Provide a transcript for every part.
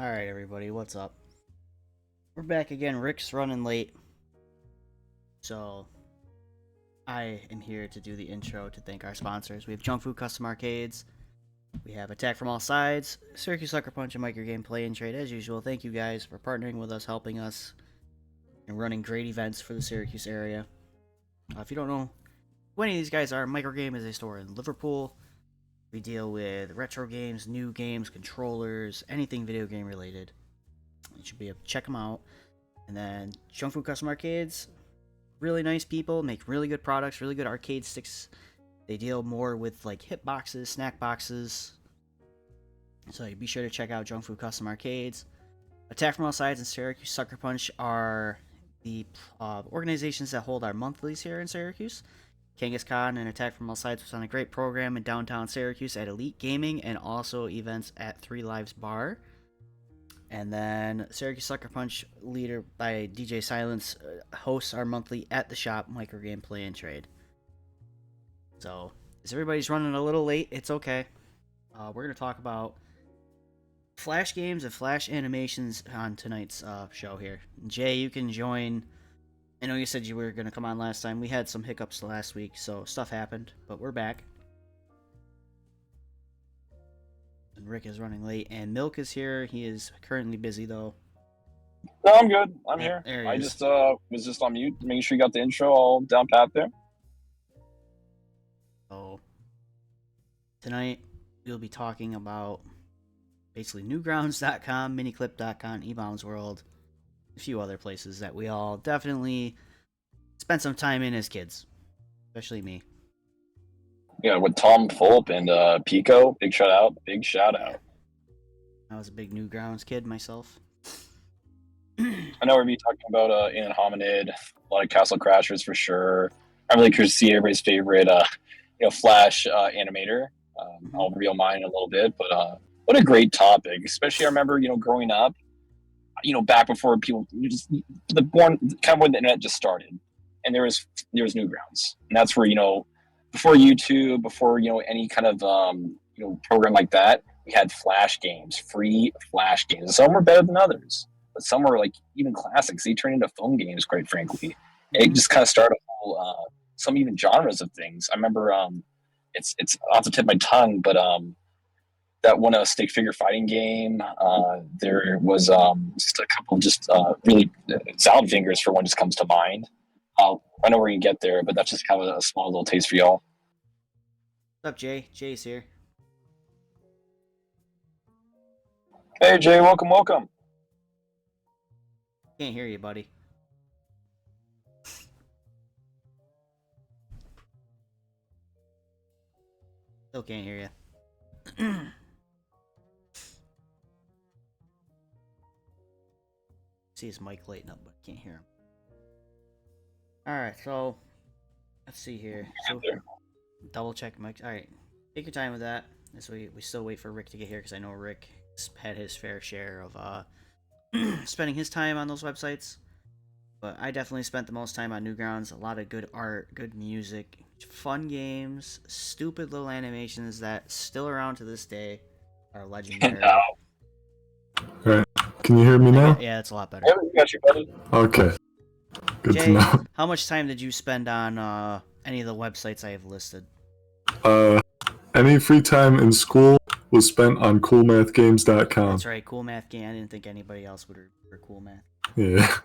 Alright, everybody, what's up? We're back again. Rick's running late. So, I am here to do the intro to thank our sponsors. We have Junk Food Custom Arcades. We have Attack from All Sides, Syracuse Sucker Punch, and Microgame Play and Trade. As usual, thank you guys for partnering with us, helping us, and running great events for the Syracuse area. If you don't know who any of these guys are, Microgame is a store in Liverpool. We deal with retro games, new games, controllers, anything video game related. You should be able to check them out. And then Junk Food Custom Arcades, really nice people, make really good products, really good arcade sticks. They deal more with like hit boxes, snack boxes. So be sure to check out Junk Food Custom Arcades. Attack from All Sides and Syracuse Sucker Punch are the organizations that hold our monthlies here in Syracuse. Kangaskhan and Attack from All Sides was on a great program in downtown Syracuse at Elite Gaming and also events at Three Lives Bar. And then Syracuse Sucker Punch, leader by DJ Silence, hosts our monthly At the Shop Microgame Play and Trade. So, as everybody's running a little late, it's okay. We're going to talk about Flash games and Flash animations on tonight's show here. Jay, you can join. I know you said you were going to come on last time. We had some hiccups last week, so stuff happened, but we're back. And Rick is running late, and Milk is here. He is currently busy, though. No, I'm good. I'm here. I just was just on mute, making sure you got the intro all down pat there. So, tonight we'll be talking about basically Newgrounds.com, Miniclip.com, eBaum's World, a few other places that we all definitely spent some time in as kids, especially me. Yeah, with Tom Fulp and Pico, big shout out. I was a big Newgrounds kid myself. I know we'll be talking about In and Hominid, a lot of Castle Crashers for sure. I'm really curious to see everybody's favorite, Flash animator. I'll reveal mine in a little bit, but what a great topic. Especially, I remember, growing up, back before people when the internet just started, and there was Newgrounds, and that's where before YouTube, before any kind of program like that, we had Flash games, free Flash games. Some were better than others, but some were like even classics. They turned into phone games, quite frankly. It just kind of started a whole some even genres of things. I remember it's off the tip of my tongue, but that one stick figure fighting game. There was just a couple just really Sound Fingers for one just comes to mind. I know we're gonna get there, but that's just kind of a small little taste for y'all. What's up, Jay? Jay's here. Hey, Jay, welcome. Can't hear you, buddy. Still can't hear you. See his mic lighting up, but can't hear him. Alright, so let's see here. So double check mic. Alright, take your time with that. As we still wait for Rick to get here, because I know Rick had his fair share of spending his time on those websites. But I definitely spent the most time on Newgrounds. A lot of good art, good music, fun games, stupid little animations that still around to this day are legendary. Alright, can you hear me now? Yeah, it's a lot better. Yeah, we got you, buddy. Okay. Good Jay, to know. how much time did you spend on any of the websites I have listed? Any free time in school was spent on coolmathgames.com. That's right, Cool Math Game. I didn't think anybody else would remember Cool Math. Yeah.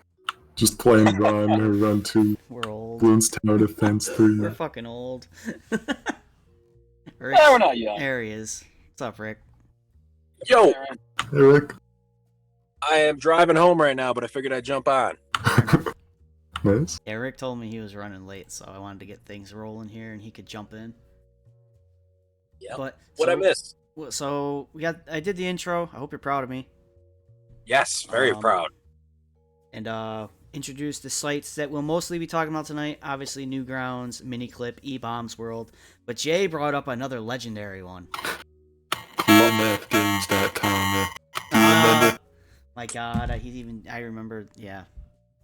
Just playing Run or Run 2. We're old. Bloons Tower Defense 3. We're fucking old. We're not young. There he is. What's up, Rick? Yo, Hey, Rick. I am driving home right now, but I figured I'd jump on. Nice. Yeah, Rick told me he was running late, so I wanted to get things rolling here and he could jump in. Yeah. But What I missed? So I did the intro. I hope you're proud of me. Yes, very proud. And introduced the sites that we'll mostly be talking about tonight. Obviously, Newgrounds, Miniclip, eBaum's World. But Jay brought up another legendary one. Coolmathgames.com. My God, I remember. Yeah,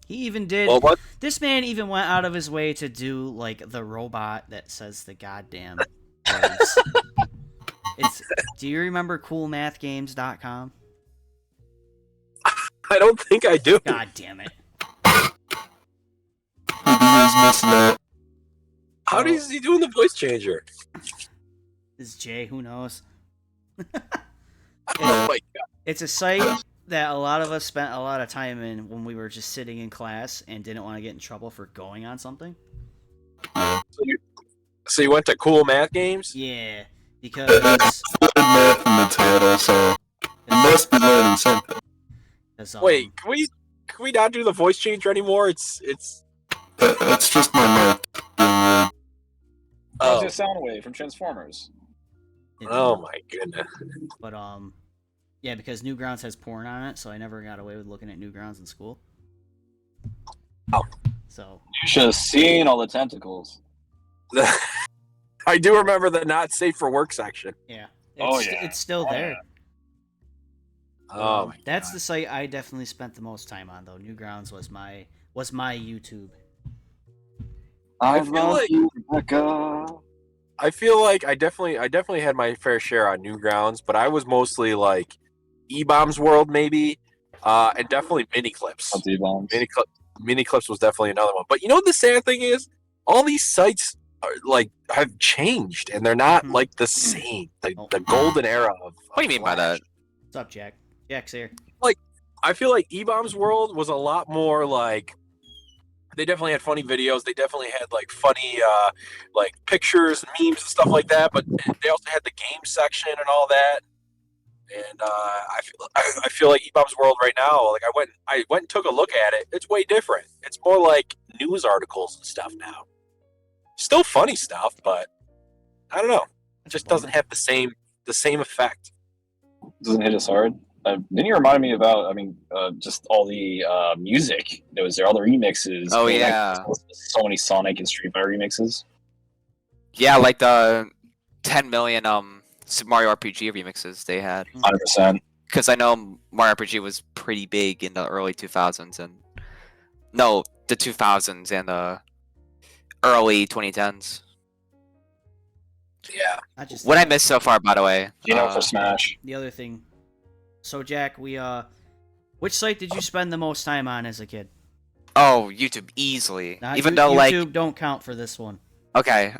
he even did. Well, what? This man even went out of his way to do like the robot that says the goddamn words. Do you remember coolmathgames.com? I don't think I do. God damn it. How is he doing the voice changer? This is Jay, who knows? Oh my god. It's a site that a lot of us spent a lot of time in when we were just sitting in class and didn't want to get in trouble for going on something. So you went to Cool Math Games? Yeah, because Math in the title, so you must be learning something. Wait, can we not do the voice changer anymore? It's That's just my math. How's oh, your Soundwave from Transformers? oh my goodness. But yeah, because Newgrounds has porn on it, so I never got away with looking at Newgrounds in school. Oh. So You should have seen all the tentacles. I do remember the not safe for work section. yeah, Oh, yeah. it's still Oh, there. yeah. Oh my That's the site I definitely spent the most time on, though. Newgrounds was my YouTube. I I feel love like- you, Rebecca. I feel like I definitely had my fair share on Newgrounds, but I was mostly like E-Bombs World maybe, and definitely Mini Clips. Bombs. Mini Clips was definitely another one. But you know what the sad thing is? All these sites are like have changed and they're not Mhm. like the same. The Oh. golden era of What do you mean by Flash. that? What's up, Jack? Jack's here. I feel like E-Bombs World was a lot more like they definitely had funny videos. They definitely had like funny like pictures and memes and stuff like that. But they also had the game section and all that. And I feel like E-Bombs World right now. Like I went and took a look at it. It's way different. It's more like news articles and stuff now. Still funny stuff, but I don't know. It just doesn't have the same effect. Doesn't hit as hard. Didn't you remind me about? I mean, just all the music that was there, all the remixes. Oh, Like, yeah. so many Sonic and Street Fighter remixes. Yeah, like the 10 million Super Mario RPG remixes they had. 100%. Because I know Mario RPG was pretty big in the early 2000s and no, the 2000s and the early 2010s. Yeah. I just What I missed so far, by the way. You know, for Smash. the other thing. So Jack, which site did you spend the most time on as a kid? Oh, YouTube easily. Not Even though YouTube don't count for this one. okay,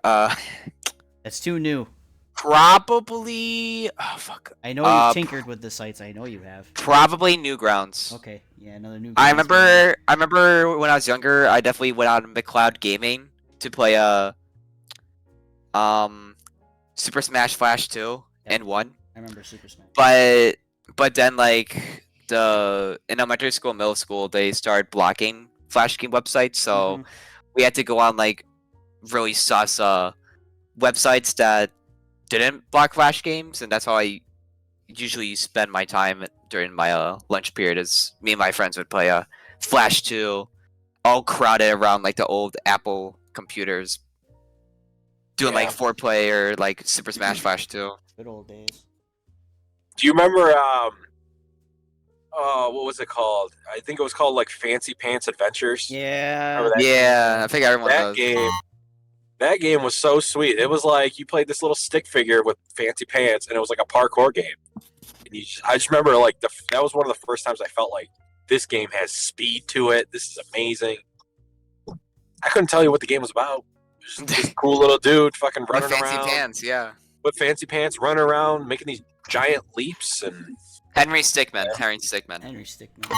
It's too new. probably fuck. I know you tinkered with the sites. I know you have. Probably Newgrounds. Okay, yeah, another new. I remember when I was younger, I definitely went out to McCloud Gaming to play Super Smash Flash 2 and 1. I remember Super Smash. But then like in elementary school, middle school, they started blocking Flash game websites, so Mhm. we had to go on like really sus websites that didn't block Flash games, and that's how I usually spend my time during my lunch period. Is me and my friends would play Flash 2, all crowded around like the old Apple computers, doing like Yeah. 4-player like Super Smash Flash 2. Good old days. Do you remember what was it called? I think it was called like Fancy Pants Adventures. Yeah. Remember that? Yeah, I think everyone does. That game was so sweet. It was like you played this little stick figure with fancy pants, and it was like a parkour game. And I just remember like that was one of the first times I felt like this game has speed to it. This is amazing. I couldn't tell you what the game was about. It was just this cool little dude fucking With running fancy around pants, yeah. with fancy pants, running around, making these giant leaps, and Henry Stickmin. Henry Stickmin. Henry Stickmin.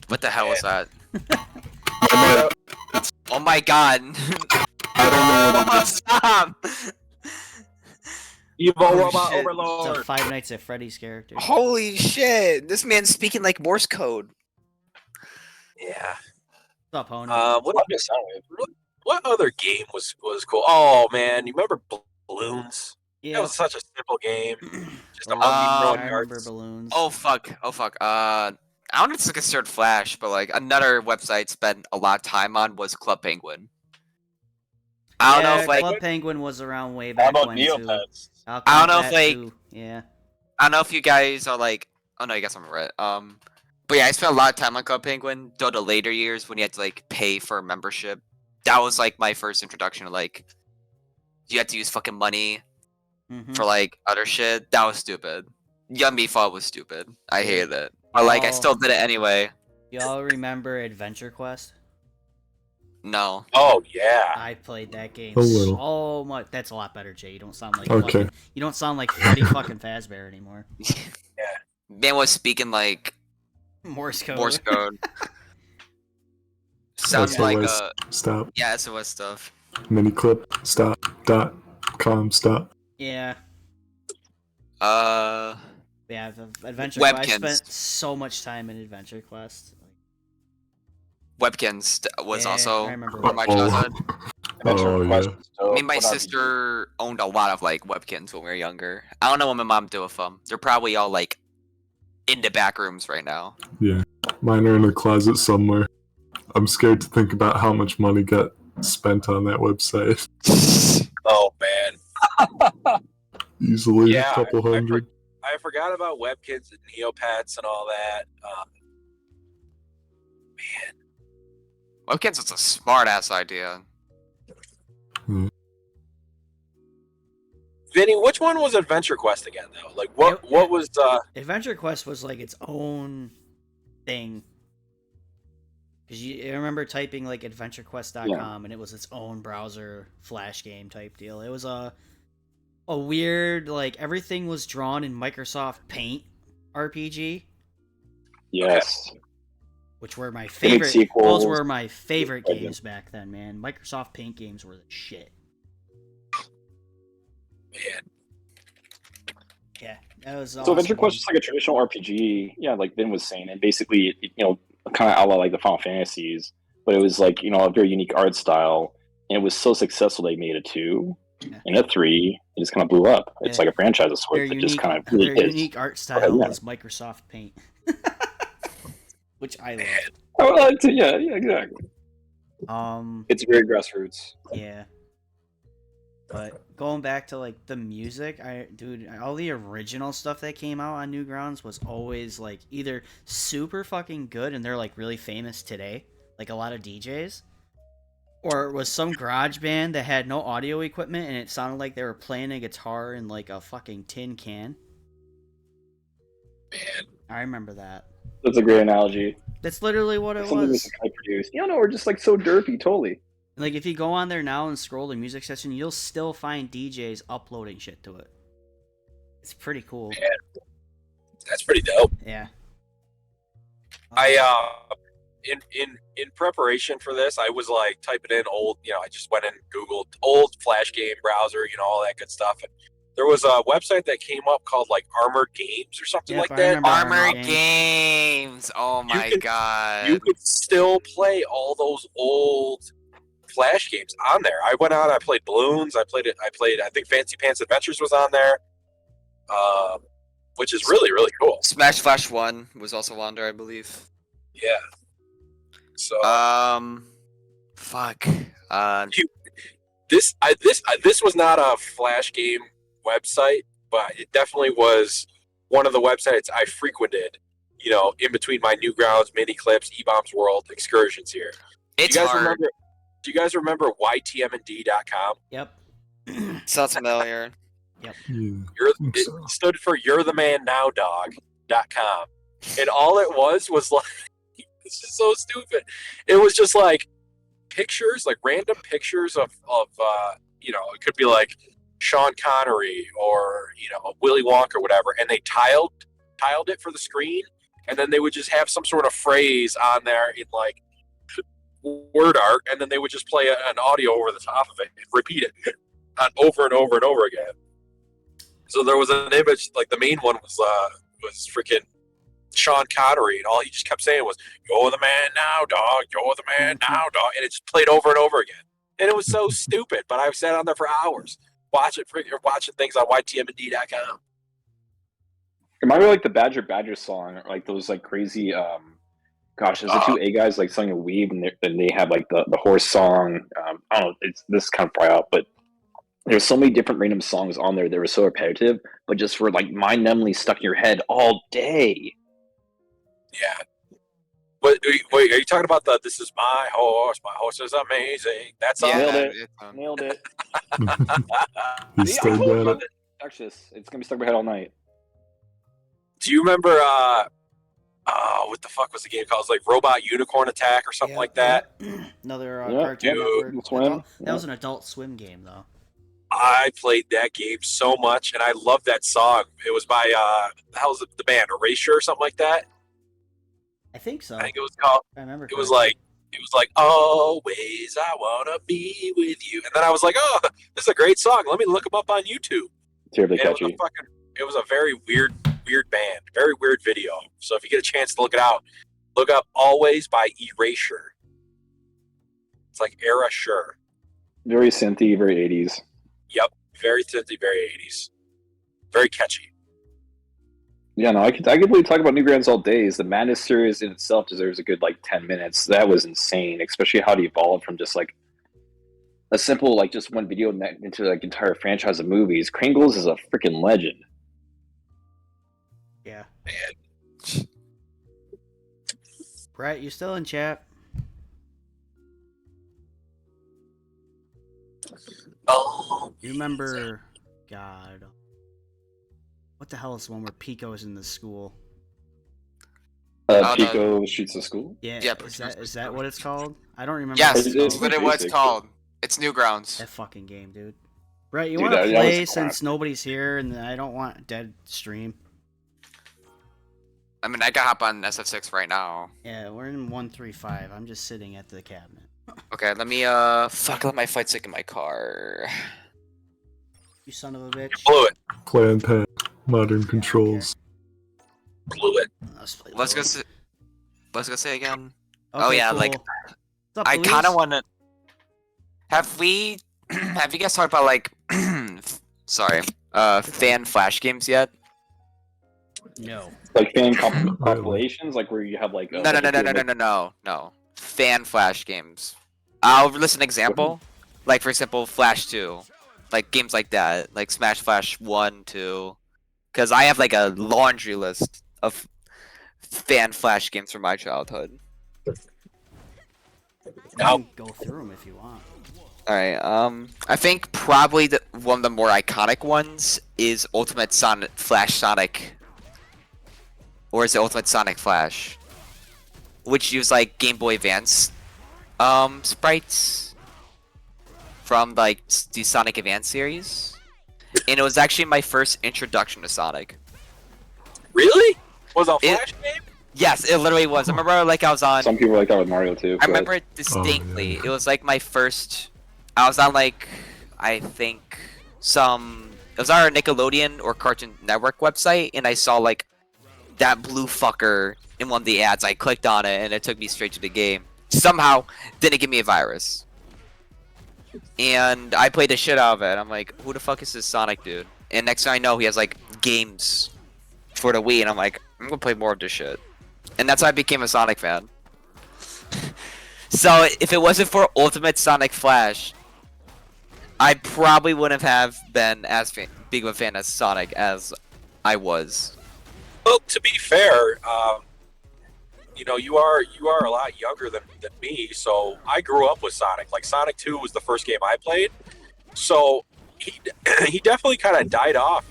What the hell was that? Oh my god. Oh, stop! Evil Oh, Robot shit. Overlord. It's a Five Nights at Freddy's character. Holy shit! This man's speaking like Morse code. Yeah. What's up, Pony? What Love your Soundwave. what other game was cool? Oh man, you remember Balloons? yeah. That was such a simple game. Just a Balloons, monkey I throwing remember cards. balloons. Oh fuck. Oh fuck. I don't know if it's considered Flash, but like another website spent a lot of time on was Club Penguin. I don't know Yeah, if like Club Penguin was around way How back about when too. Neopets? I'll I don't count know if, that, like- too. Yeah. I don't know if you guys are like. Oh no, you guys remember it. But yeah, I spent a lot of time on Club Penguin. Though the later years when you had to like pay for a membership, that was like my first introduction to like. You had to use fucking money Mhm. for like other shit. That was stupid. Yummy thought was stupid. I hated it. But like, I Oh. still did it anyway. Y'all remember Adventure Quest? No. Oh yeah. I played that game A little. so much. That's a lot better, Jay. You don't sound like Okay. fucking, you don't sound like Freddy fucking Fazbear anymore. Man was speaking like Morse code. Morse code. Sounds like SOS. Stop. yeah, SOS stuff. Miniclip. Stop. Dot. Com. Stop. Yeah. Uh, Yeah, Adventure Quest. I Webkins. spent so much time in Adventure Quest. Webkins was Yeah, also I remember from my Oh. childhood. Adventure Oh, Quest yeah. was dope. Me and my What RPG? sister owned a lot of like Webkins when we were younger. I don't know what my mom did with them. They're probably all like in the back rooms right now. Yeah. Mine are in a closet somewhere. I'm scared to think about how much money got spent on that website. Oh man. Easily Yeah, a couple I hundred. I forgot about Webkins and Neopets and all that. Man, Webkins was a smart ass idea. Vinny, which one was Adventure Quest again though? Like what was Adventure Quest was like its own thing. Because I remember typing like adventurequest.com and it was its own browser flash game type deal. It was a weird, like, everything was drawn in Microsoft Paint RPG, Yes. which were my They make favorite. sequels. Those were my favorite Yeah. games back then, man. Microsoft Paint games were the shit. man? Yeah, that was So awesome. Adventure Quest is like a traditional RPG. Yeah, like Vin was saying, and basically, kind of a la like the Final Fantasies, but it was like a very unique art style, and it was so successful they made a 2 Yeah. and a 3. It just kind of blew up. It's Yeah. like a franchise of Their sorts that just unique, kind of really their is. unique art style yeah. was Microsoft Paint, which I love. I would like to, yeah, exactly. It's very grassroots. Yeah. But going back to like the music, all the original stuff that came out on Newgrounds was always like either super fucking good and they're like really famous today, like a lot of DJs, or it was some garage band that had no audio equipment and it sounded like they were playing a guitar in like a fucking tin can. Man, I remember that. That's a great analogy. That's literally what it Something we was. can kind of produce. No, we're just like so derpy, totally. Like if you go on there now and scroll the music section, you'll still find DJs uploading shit to it. It's pretty cool. that's pretty dope. Yeah. I in preparation for this, I was like typing in old, I just went and Googled old Flash game browser, all that good stuff. And there was a website that came up called like Armored Games or something Yep, like I that. remember Armored Games. Games. Oh my can- god. You could still play all those old Flash games on there. I went on, I played Balloons, I played, I think Fancy Pants Adventures was on there. Which is really, really cool. Smash Flash 1 was also on there, I believe. Yeah. So Fuck. this was not a Flash game website, but it definitely was one of the websites I frequented, in between my Newgrounds, mini clips, E-Bombs World excursions here. It's do you guys hard. remember? Do you guys remember YTMND.com? Yep. Sounds familiar. Yeah. It So- stood for You're the Man Now Dog.com. And all it was like, this is so stupid. It was just like pictures, like random pictures of it could be like Sean Connery or, Willy Wonka or whatever. And they tiled it for the screen. And then they would just have some sort of phrase on there in like word art. And then they would just play an audio over the top of it and repeat it over and over and over again. So there was an image, like the main one was freaking Sean Connery, and all he just kept saying was, "You're the man now, dog. You're the man now, dog," and it just played over and over again. And it was so stupid, but I sat on there for hours watching things on YTMND.com. Remember like the Badger song, or like those like crazy there's the two A guys like selling a weave, and they have like the horse song. I don't know, this is kind of far out, but there's so many different random songs on there that were so repetitive, but just were like mind-numbingly stuck in your head all day. Yeah. Wait, are you talking about "This is my horse is amazing"? That's all. Nailed Yeah, it. it's, Nailed it. He See, I stayed told at you it. that- Actually, it's gonna be stuck in my head all night. Do you remember? What the fuck was the game called? It was like Robot Unicorn Attack or something like that. Another Yeah, Cartoon yeah, Network. Adult Swim, That yeah. was an Adult Swim game, though. I played that game so much, and I loved that song. It was by the hell's the band Erasure or something like that. I think so. I think it was called. I remember. It was correctly. like always I wanna be with you, and then I was like, oh, this is a great song. Let me look them up on YouTube. Terribly And catchy. it was a very weird band, very weird video. So if you get a chance to look it out, look up "Always" by Erasure. It's like Era Sure. Very synthy, very 80s. Yep, very synthy, very 80s, very catchy. Yeah, no, I could really talk about Newgrounds all day. The Madness series in itself deserves a good 10 minutes. That was insane, especially how it evolved from just a simple just one video into entire franchise of movies. Kringles is a freaking legend. Yeah. Man. Brett, you still in chat? Oh, You remember? God. What the hell is the one where Pico's in the school? no. Pico shoots the school. Yeah. Yeah, Is that what it's called? I don't remember. Yes, what It's that's called. literally what it's basic. called. It's Newgrounds. That fucking game, dude. Brett, you Dude, want to that was play a since classic. nobody's here and I don't want dead stream? I mean, I can hop on SF6 right now. Yeah, we're in 135. I'm just sitting at the cabinet. Okay, let me fuck, let my flight stick in my car. You son of a bitch. blew it, Play and pay. Modern controls. blew it. Let's go. Let's go say again. Oh, yeah, like, What's up, I Luis? kind of want to. Have we? Have you guys talked about like? Sorry. Fan flash games yet? No. Fan compilations, where you have No. Fan flash games. I'll list an example. Like for example, Flash 2, like games like that, like Smash Flash 1, 2. Because I have like a laundry list of fan flash games from my childhood. I can go through them if you want. All right. I think probably one of the more iconic ones is Ultimate Sonic Flash Sonic, or is it Ultimate Sonic Flash, which used like Game Boy Advance sprites from like the Sonic Advance series, and it was actually my first introduction to Sonic. Really? Was it a It- Flash game? Yes, it literally was. I remember like I was on. Some people like that with Mario too. I remember it distinctly. yeah. It was like my first. I was on like I think some. It was on our Nickelodeon or Cartoon Network website, and I saw like that blue fucker in one of the ads. I clicked on it, and it took me straight to the game. Somehow, didn't give me a virus, and I played the shit out of it. I'm like, who the fuck is this Sonic dude? And next thing I know, he has like games for the Wii, and I'm like, I'm gonna play more of this shit. And that's how I became a Sonic fan. So if it wasn't for Ultimate Sonic Flash, I probably wouldn't have been as big of a fan of Sonic as I was. Well, to be fair, you are a lot younger than me, so I grew up with Sonic. Like Sonic 2 was the first game I played, so he definitely kind of died off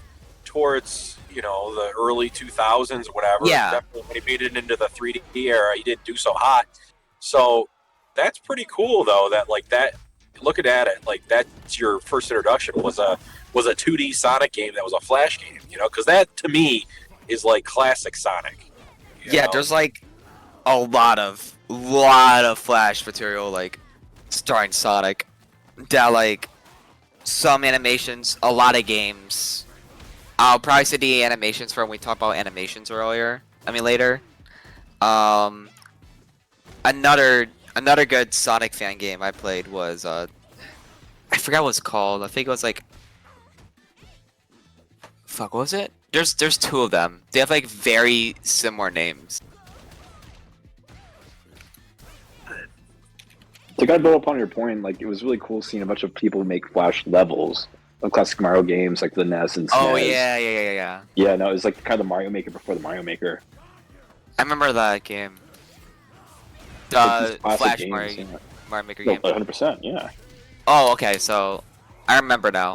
towards the early 2000s, whatever. Yeah. Definitely when he made it into the 3D era, he didn't do so hot. So that's pretty cool though. That like that. Looking at it, like that's your first introduction was a 2D Sonic game that was a Flash game. Because that to me is like classic Sonic. you Yeah, know? there's like a lot of Flash material like starring Sonic. That like some animations, a lot of games. I'll probably say the animations from when we talked about animations earlier. I mean later. Another good Sonic fan game I played was I forgot what it's called. I think it was like fuck, what was it? There's two of them. They have like very similar names. To kind of build upon your point, it was really cool seeing a bunch of people make Flash levels of classic Mario games like the NES and SNES. Oh yeah. Yeah, no, it was like kind of the Mario Maker before the Mario Maker. I remember that game. Like these classic Flash games, Mario, yeah. Mario Maker No, game. 100%, yeah. Oh, okay, so I remember now.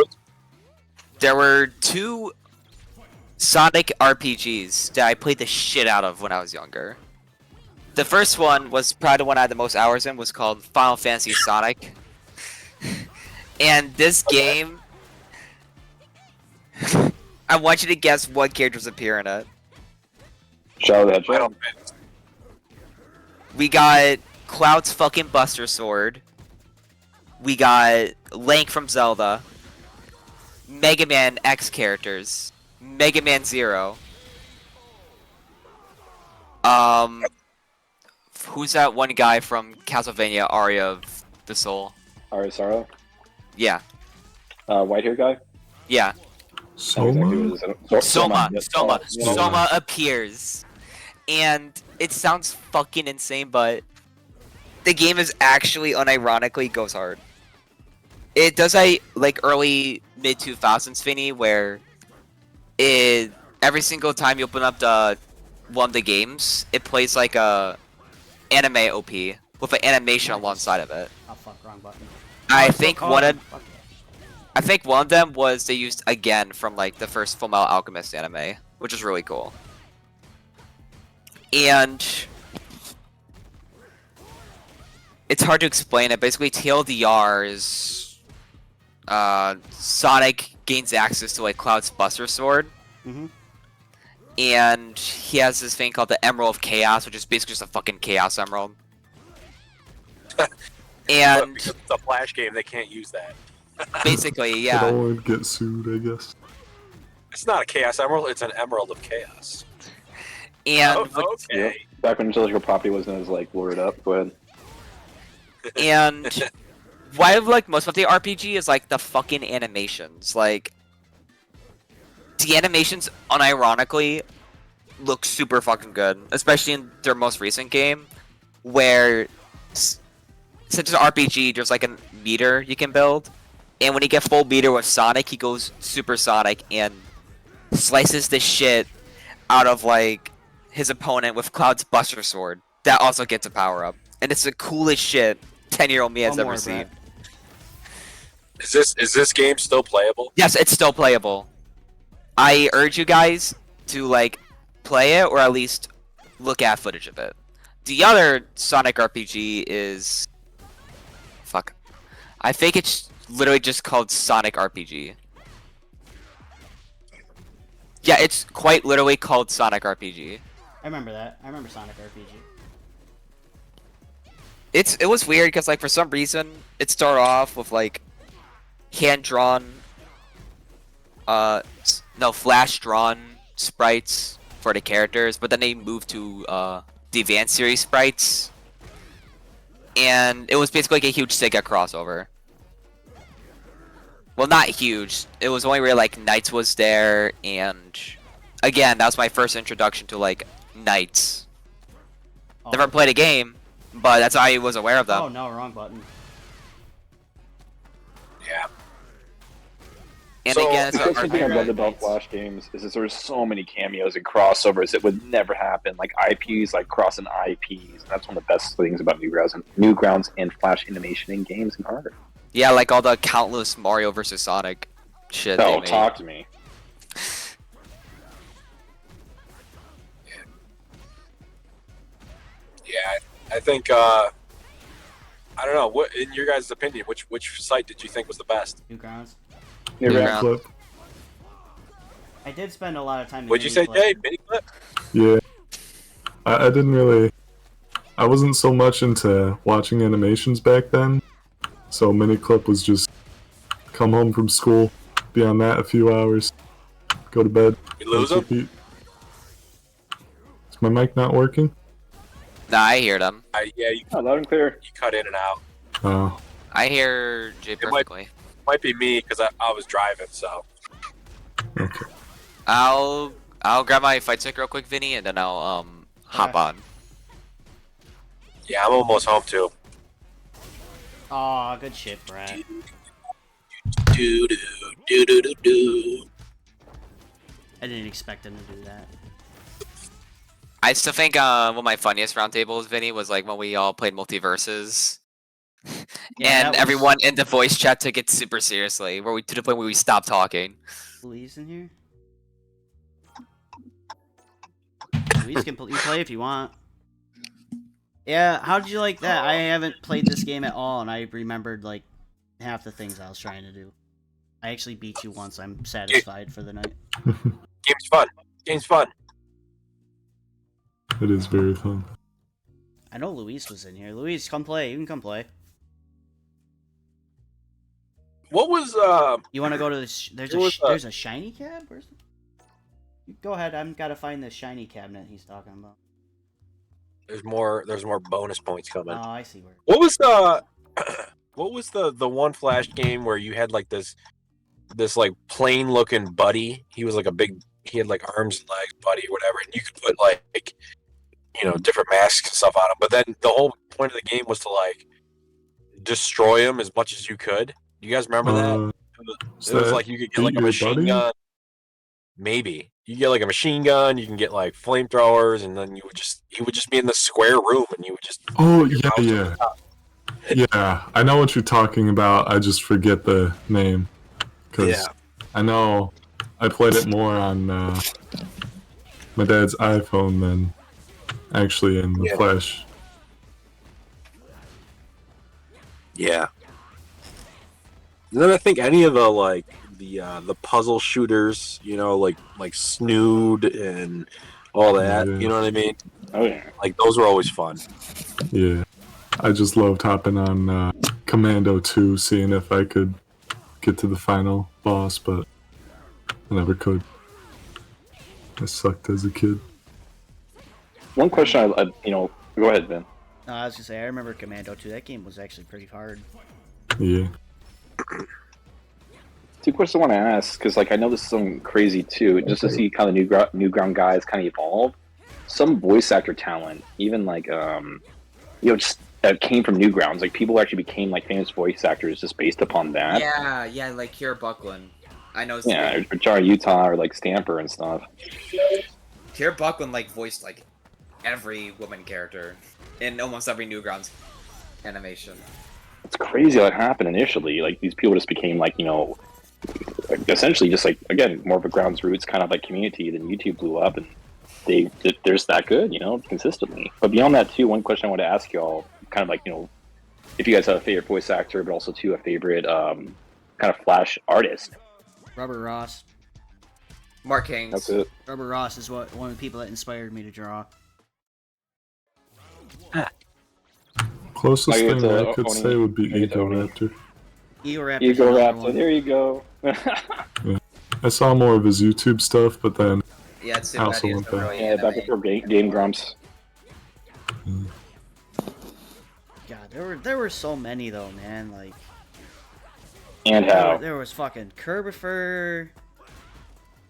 There were two Sonic RPGs that I played the shit out of when I was younger. The first one was probably the one I had the most hours in, was called Final Fantasy Sonic. And this game, I want you to guess what characters appear in it. Shadow the I Hedgehog. don't. We got Cloud's fucking Buster Sword. We got Link from Zelda. Mega Man X characters. Mega Man Zero. Who's that one guy from Castlevania, Aria of the Soul? Arisara. Yeah, White hair guy. yeah. Soma? Soma. Yes. Soma. Yeah. Soma appears. And it sounds fucking insane, but the game is actually unironically goes hard. It does a like early mid 2000s Finny where it every single time you open up the one of the games, it plays like a anime OP with an animation alongside of it. Oh fuck, wrong button. I Oh, it's think so one cold. of Fuck I think one of them was they used again from like the first Fullmetal Alchemist anime, which is really cool. And it's hard to explain it. Basically, TLDR is Sonic gains access to like Cloud's Buster Sword, Mhm. and he has this thing called the Emerald of Chaos, which is basically just a fucking Chaos Emerald. But And because it's a Flash game, they can't use that. basically, I yeah. don't want to get sued, I guess. It's not a Chaos Emerald, it's an Emerald of Chaos. And Oh, what- okay. Back when intellectual property wasn't as like lured up. Go ahead. And why I like most of the RPG is like the fucking animations. Like the animations unironically look super fucking good, especially in their most recent game, where since it's an RPG, there's like a meter you can build, and when you get full meter with Sonic, he goes Super Sonic and slices the shit out of like his opponent with Cloud's Buster Sword. That also gets a power up, and it's the coolest shit 10-year-old me has One ever more, seen. Brett. Is this game still playable? Yes, it's still playable. I urge you guys to like play it or at least look at footage of it. The other Sonic RPG is fuck. I think it's literally just called Sonic RPG. Yeah, it's quite literally called Sonic RPG. I remember that. I remember Sonic RPG. It was weird because like for some reason it started off with like hand drawn flash drawn sprites for the characters, but then they moved to the Advanced Series sprites, and it was basically like a huge Sega crossover. Well, not huge. It was only where like Knights was there, and again, that was my first introduction to like Knights. Oh. Never played a game, but that's how I was aware of them. Oh no, wrong button. Yeah. And So, again, it's That's an something I RPG. love about Flash games is that there's so many cameos and crossovers that would never happen. Like IPs, like crossing IPs. That's one of the best things about Newgrounds and Flash animation in games and art. Yeah, like all the countless Mario vs. Sonic shit they Oh, made. talk to me. Yeah, I think I don't know. What in your guys' opinion, which site did you think was the best? Newgrounds. Newgrounds. Clip. I did spend a lot of time. in What'd you say, Miniclip. Jay? Mini clip? Yeah. I didn't really. I wasn't so much into watching animations back then. So Miniclip was just come home from school, be on that a few hours, go to bed. We lose rinse, them? repeat. Is my mic not working? Nah, I hear them. Yeah, you Oh, loud and clear. cut in and out. Oh. I hear Jay might- perfectly. Might be me because I was driving. So Okay. I'll grab my fight stick real quick, Vinny, and then I'll hop Okay. on. yeah, I'm almost home too. Aw, good shit, Brett. Do do do do do do. I didn't expect him to do that. I still think one of my funniest roundtables, Vinny, was like when we all played Multiverses. Yeah, And that was- everyone in the voice chat took it super seriously, where we to the point where we stopped talking. Please in here. Luis can you play if you want. Yeah, how did you like that? I haven't played this game at all, and I remembered like half the things I was trying to do. I actually beat you once. I'm satisfied for the night. Game's fun. Game's fun. It is very fun. I know Luis was in here. Luis, come play. You can come play. What was You want to go to the? There's a shiny cab. Where's Go ahead. I'm gotta find the shiny cabinet he's talking about. There's more bonus points coming. Oh, I see where. What was what was the one Flash game where you had like this like plain looking buddy? He was like he had like arms and legs, buddy, whatever, and you could put like different masks and stuff on him. But then the whole point of the game was to like destroy him as much as you could. You guys remember that? It was like you could get like a machine gun. Maybe you get like a machine gun. You can get like flamethrowers, and then he would just be in the square room, and you would just. Oh yeah. Yeah, I know what you're talking about. I just forget the name because I know I played it more on my dad's iPhone than actually in the Flash. Yeah. And then I think any of the the puzzle shooters, like Snood and all that, Yeah. you know what I mean? Oh yeah. Like those were always fun. Yeah, I just loved hopping on Commando 2, seeing if I could get to the final boss, but I never could. I sucked as a kid. One question go ahead, Ben. No, I was gonna say I remember Commando 2. That game was actually pretty hard. Yeah. Two questions I want to ask, because I know this is something crazy too, just to see kind of new ground guys kind of evolve. Some voice actor talent, even just that came from Newgrounds. Like people actually became like famous voice actors just based upon that. Yeah, like Kira Buckland. I know. Yeah, or Jari Utah or like Stamper and stuff. Kira Buckland like voiced like every woman character in almost every Newgrounds animation. It's crazy how it happened initially. Like these people just became essentially just like, again, more of a grounds roots kind of like community. Then YouTube blew up and they're just that good, consistently. But beyond that too, one question I want to ask y'all, kind of like, if you guys have a favorite voice actor, but also too a favorite kind of Flash artist. Rubber Ross. Mark Haynes. That's it. Rubber Ross is one of the people that inspired me to draw. Closest I thing get to I could Oni. say would be I get to Ego Oni. Raptor. Ego Raptor. Ego Raptor, there you go. I saw more of his YouTube stuff, but then Yeah, it's I also Cincinnati is went the back. really Yeah, back before Game Grumps. God, there were so many though, man. Like, And how? there was fucking Kerbifer.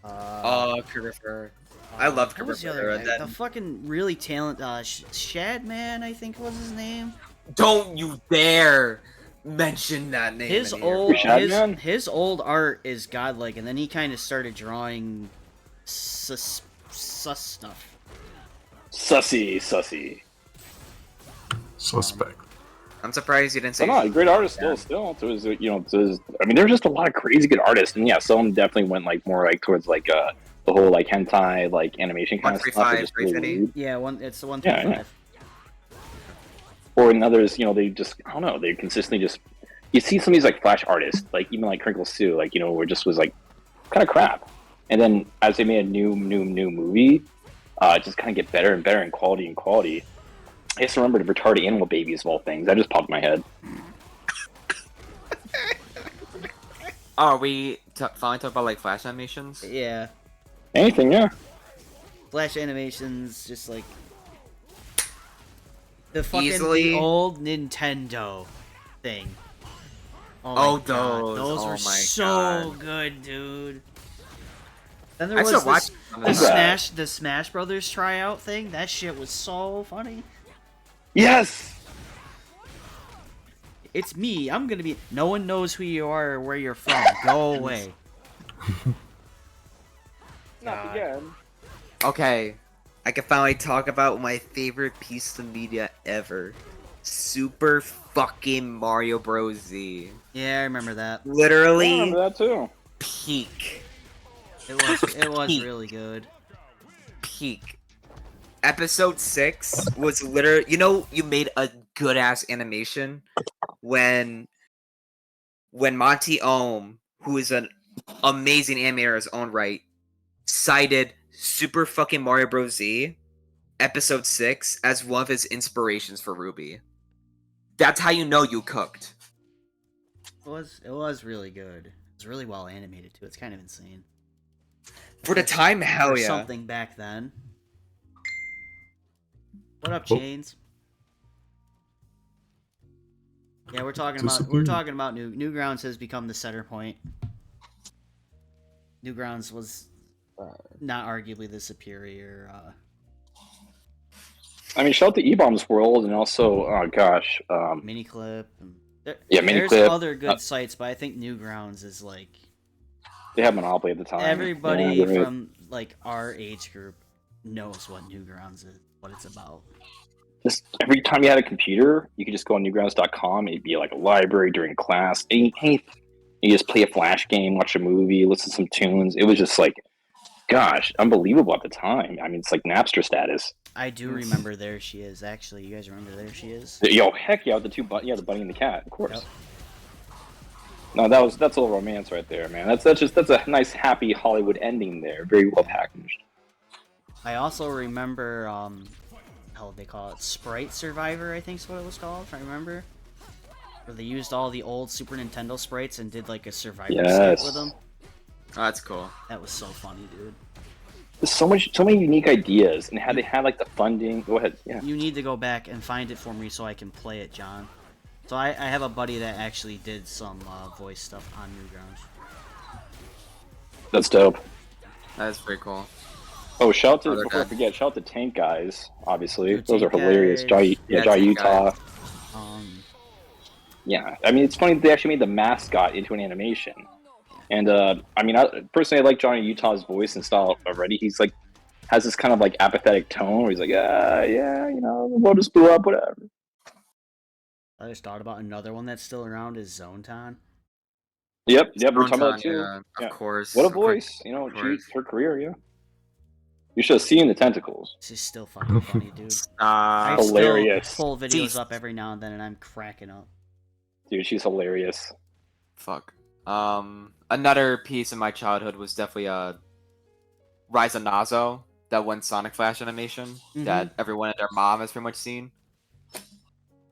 Kerbifer. I love What was the Kerbifer. other and guy? then- The fucking really talented Shadman, I think was his name. Don't you dare mention that name. His in here. old Shadman? his old art is godlike, and then he kind of started drawing sus stuff. Sussy. Suspect. I'm surprised you didn't say. So no, great artist still. So it was, I mean, there's just a lot of crazy good artists, and yeah, some of them definitely went more towards the whole hentai animation kind of stuff. 135, Just really 350. weird. Yeah, it's the 135. Yeah. Or in others, they just, I don't know, they consistently just, you see some of these Flash artists, even Crinkle Sue, where it just was kind of crap. And then as they made a new movie, it just kind of get better and better in quality. I just remember the retarded animal babies of all things. That just popped in my head. Oh, we finally talk about Flash animations. Yeah, Anything, yeah. Flash animations, just the fucking Easily- the old Nintendo thing. Oh, my God, those. Oh were my so God. good, dude. Then there I was still this, watch the Smash Brothers tryout thing. That shit was so funny. Yes! It's me. I'm gonna be. No one knows who you are or where you're from. Go away. Not again. Okay, I can finally talk about my favorite piece of media ever. Super fucking Mario Bros. Z. Yeah, I remember that. I Literally remember that too. peak. It was really good. Peak. episode 6 was literally, you made a good ass animation when Monty Ohm, who is an amazing animator in his own right, cited Super fucking Mario Bros. Z episode 6 as one of his inspirations for Ruby. That's how you know you cooked. It was really good. It's really well animated too. It's kind of insane. For the time, hell For yeah. something back then. What up, Oh. Chains? Yeah, we're talking Disappeared. about Newgrounds has become the center point. Newgrounds was not arguably the superior. I mean, shout out to eBombs World and also, oh gosh, Miniclip. And Yeah, there's Miniclip. other good sites, but I think Newgrounds is like they had Monopoly at the time. everybody Yeah, right. from like our age group knows what Newgrounds is, what it's about. Just every time you had a computer, you could just go on newgrounds.com. It'd be like a library during class. Anything. You just play a flash game, watch a movie, listen to some tunes. It was just like, gosh, unbelievable at the time. I mean, it's like Napster status. I do remember There She Is. Actually, you guys remember There She Is? Yo, heck yeah, with the two the bunny and the cat, of course. Yep. No, that's a little romance right there, man. That's a nice, happy Hollywood ending there. Very well packaged. I also remember, how would they call it? Sprite Survivor, I think is what it was called, if I remember. Where they used all the old Super Nintendo sprites and did like a Survivor skit with them. Oh, that's cool. That was so funny, dude. There's so many unique ideas, and had they had like the funding. Go ahead, yeah. You need to go back and find it for me so I can play it, John. So I have a buddy that actually did some voice stuff on Newgrounds. That's dope. That is pretty cool. Oh, shout out to Other before I guy. forget, shout out to Tank Guys. Obviously, Yo, those are Tank hilarious. Guys. Jai Yeah, Jai Tank Utah. Guys. Yeah, I mean, it's funny they actually made the mascot into an animation. And I mean, personally, I like Johnny Utah's voice and style already. He's like has this kind of like apathetic tone where he's like, yeah, you know, the world just blew up, whatever. I just thought about another one that's still around is Zontan. Yep, we're talking about Fronton, it too. yeah, Yeah. of course. What a of course. voice, you know, of geez, course. her career, yeah. You should have seen the tentacles. She's still fucking funny, dude. Uh, I Hilarious. still pull videos Jeez. up every now and then and I'm cracking up. Dude, she's hilarious. fuck. Another piece of my childhood was definitely Rise of Nazo, that one Sonic Flash animation that everyone and their mom has pretty much seen.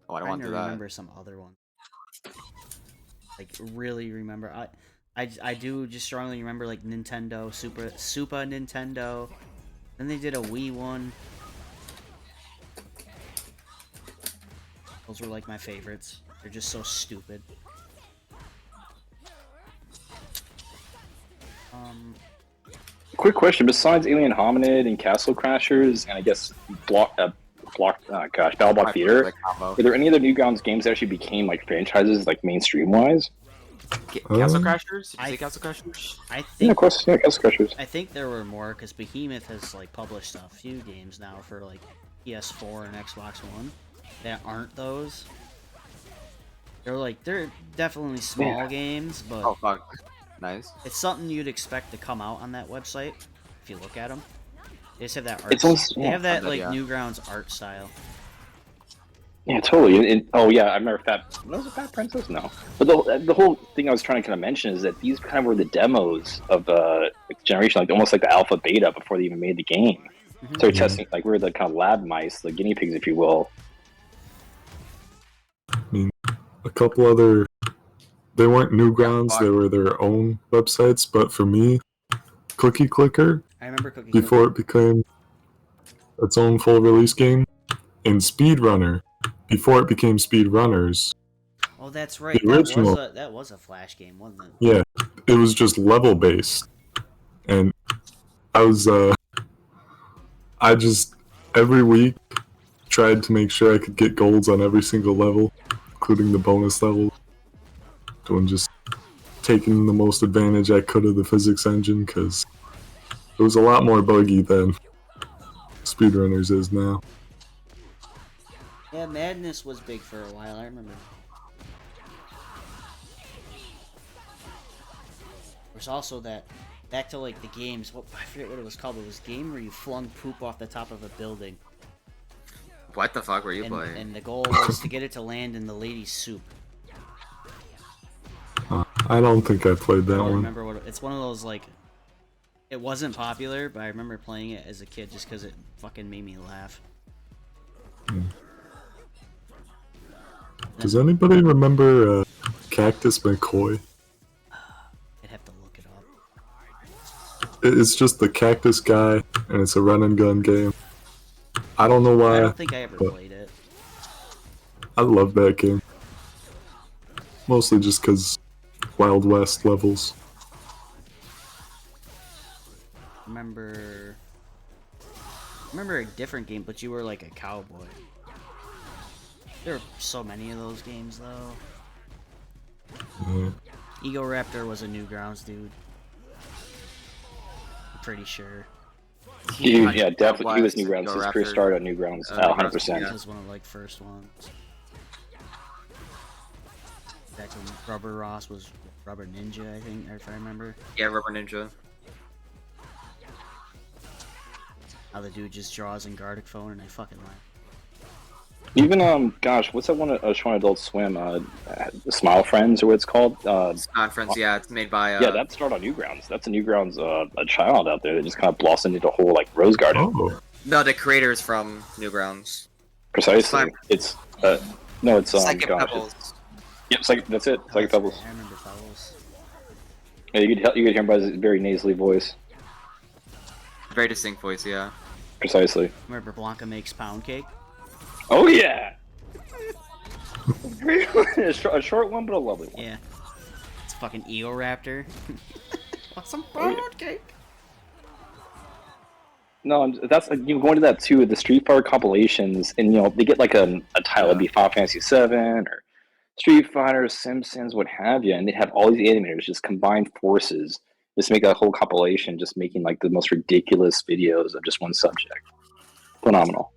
Oh, I don't I want to do that. remember some other one. Like really remember. I do just strongly remember like Nintendo, Super Nintendo. Then they did a Wii one. Those were like my favorites. They're just so stupid. Quick question: besides Alien Hominid and Castle Crashers, and I guess Battle Block Theater, Like combo. were there any other Newgrounds games that actually became like franchises, like mainstream wise? Castle Crashers? Did you I- say Castle Crashers? I Yeah, think of course. Yeah, Castle Crashers. I think there were more because Behemoth has like published a few games now for like PS4 and Xbox One that aren't those. They're definitely small Yeah. games, but Oh fuck. Nice. it's something you'd expect to come out on that website if you look at them. They just have that art. It's almost- They yeah. have that like Yeah. Newgrounds art style. Yeah, totally. Oh yeah, I remember was it Fat Princess? No. But the whole thing I was trying to kind of mention is that these kind of were the demos of the generation, like almost like the alpha beta before they even made the game. Mhm. So we're testing, like we're the kind of lab mice, the guinea pigs, if you will. A couple other, they weren't Newgrounds, they were their own websites, but for me, Cookie Clicker, I remember Cookie before it became its own full release game, and Speedrunner, before it became Speedrunners. Oh, that's right. The original. That was a Flash game, wasn't it? Yeah, it was just level based, and I just every week tried to make sure I could get golds on every single level, including the bonus level, doing just taking the most advantage I could of the physics engine because it was a lot more buggy than Speedrunners is now. Yeah, Madness was big for a while. I remember. There's also that back to like the games. What I forget what it was called. It was a game where you flung poop off the top of a building, What the fuck were you and, playing? and the goal was to get it to land in the lady's soup. I don't think I played I that don't one. remember what it's one of those like. It wasn't popular, but I remember playing it as a kid just because it fucking made me laugh. Does anybody remember Cactus McCoy? I'd have to look it up. It's just the cactus guy, and it's a run and gun game. I don't know I why. don't think I ever but played it. I love that game. Mostly just because Wild West levels. Remember a different game, but you were like a cowboy. There were so many of those games though. Ego Raptor was a Newgrounds dude. I'm pretty sure. Yeah, definitely. He was West, Newgrounds. Go His career Raptor. started on Newgrounds. Newgrounds, 100%. This was one of like first ones. Back when Rubber Ross was Rubber Ninja, I think, if I remember. Yeah, Rubber Ninja. How the dude just draws in Gartic Phone and I fucking laugh. Even gosh, what's that one? Show on Adult Swim? Smile Friends or what it's called? Not Friends, yeah, it's made by Yeah, that started on Newgrounds. That's a Newgrounds a child out there that just kind of blossomed into a whole like rose garden. Oh, no, the creators from Newgrounds. Precisely. Slime. It's no, it's Second gosh. Pebbles. Yep, that's it. Psychic Pebbles. I remember Pebbles. Yeah, you could hear him by his very nasally voice. Very distinct voice, yeah. Precisely. Remember Blanca Makes Pound Cake? Oh yeah. a short one, but a lovely one. Yeah. It's fucking Ego Raptor. Want some Oh, yeah. pound cake? No, that's you go into that too. The Street Fighter compilations, and they get like a title, it'd be Final Fantasy VII or Street Fighter, Simpsons, what have you, and they have all these animators just combine forces, just make a whole compilation, just making like the most ridiculous videos of just one subject. Phenomenal.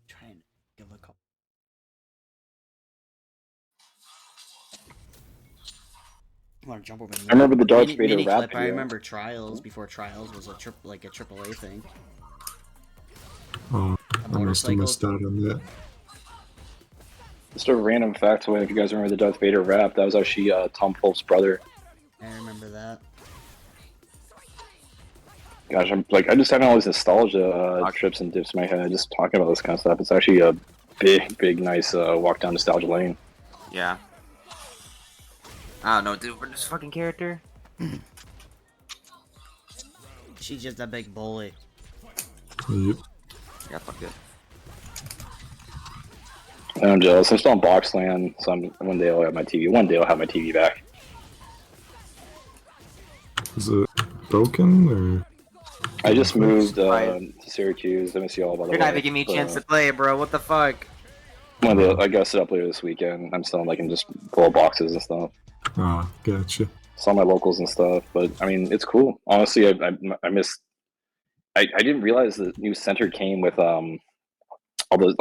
Try and give a couple. I want to jump over. I remember the Darth Vader mini rap clip. I video. remember Trials before Trials was a AAA thing. oh, A I must have motorcycle. missed out on that. Just a random factoid, if you guys remember the Darth Vader rap, that was actually Tom Fulp's brother. I remember that. Gosh, I just having all these nostalgia trips and dips in my head, just talking about this kind of stuff. It's actually a big, nice walk down nostalgia lane. Yeah. I don't know, dude, for this fucking character? She's just a big bully. Yep. Yeah, fuck it. And I'm jealous. I'm still on Boxland, so one day I'll have my TV. One day I'll have my TV back. Is it broken or? I just moved Right. to Syracuse. Let me see all about You're not even giving me a chance to play, bro. What the fuck? One day I got set up later this weekend. I'm still like just full of boxes and stuff. Ah, gotcha. Saw my locals and stuff, but I mean it's cool. Honestly, I missed. I didn't realize the new center came with all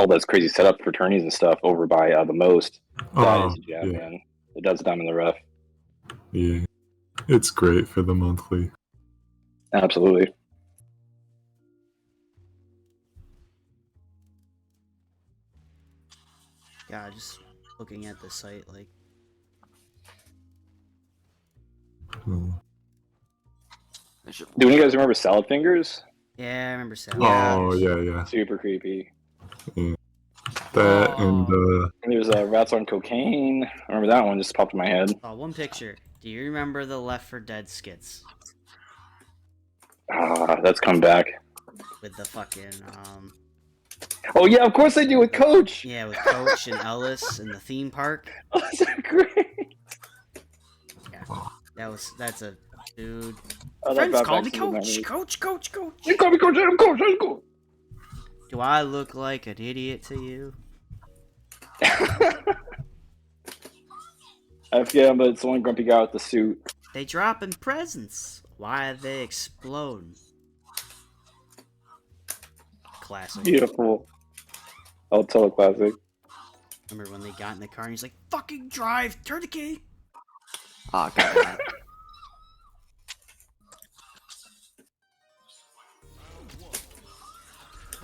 those crazy setup for tourneys and stuff over by the Most. That is a jam, yeah, man. It does a dime in the rough. yeah. It's great for the monthly. Absolutely. Yeah, just looking at the site, like Oh, Do you guys remember Salad Fingers? yeah, I remember Sally. oh yeah. Super creepy. That Oh. and And there's Rats on Cocaine. I remember that one just popped in my head. Oh, one picture. Do you remember the Left 4 Dead skits That's come back. with the fucking Oh yeah, of course I do with Coach. yeah, with Coach and Ellis in the theme park? Oh, that's great. That's a dude. Oh, that Friends brought call back me some Coach. memories. Coach. You call me Coach. I'm Coach. I'm Coach. Do I look like an idiot to you? Yeah, but it's the one grumpy guy with the suit. They dropping presents. Why they explode? Classic. Beautiful. Oh, total classic. Remember when they got in the car and he's like, "Fucking drive, turn the key." Oh god.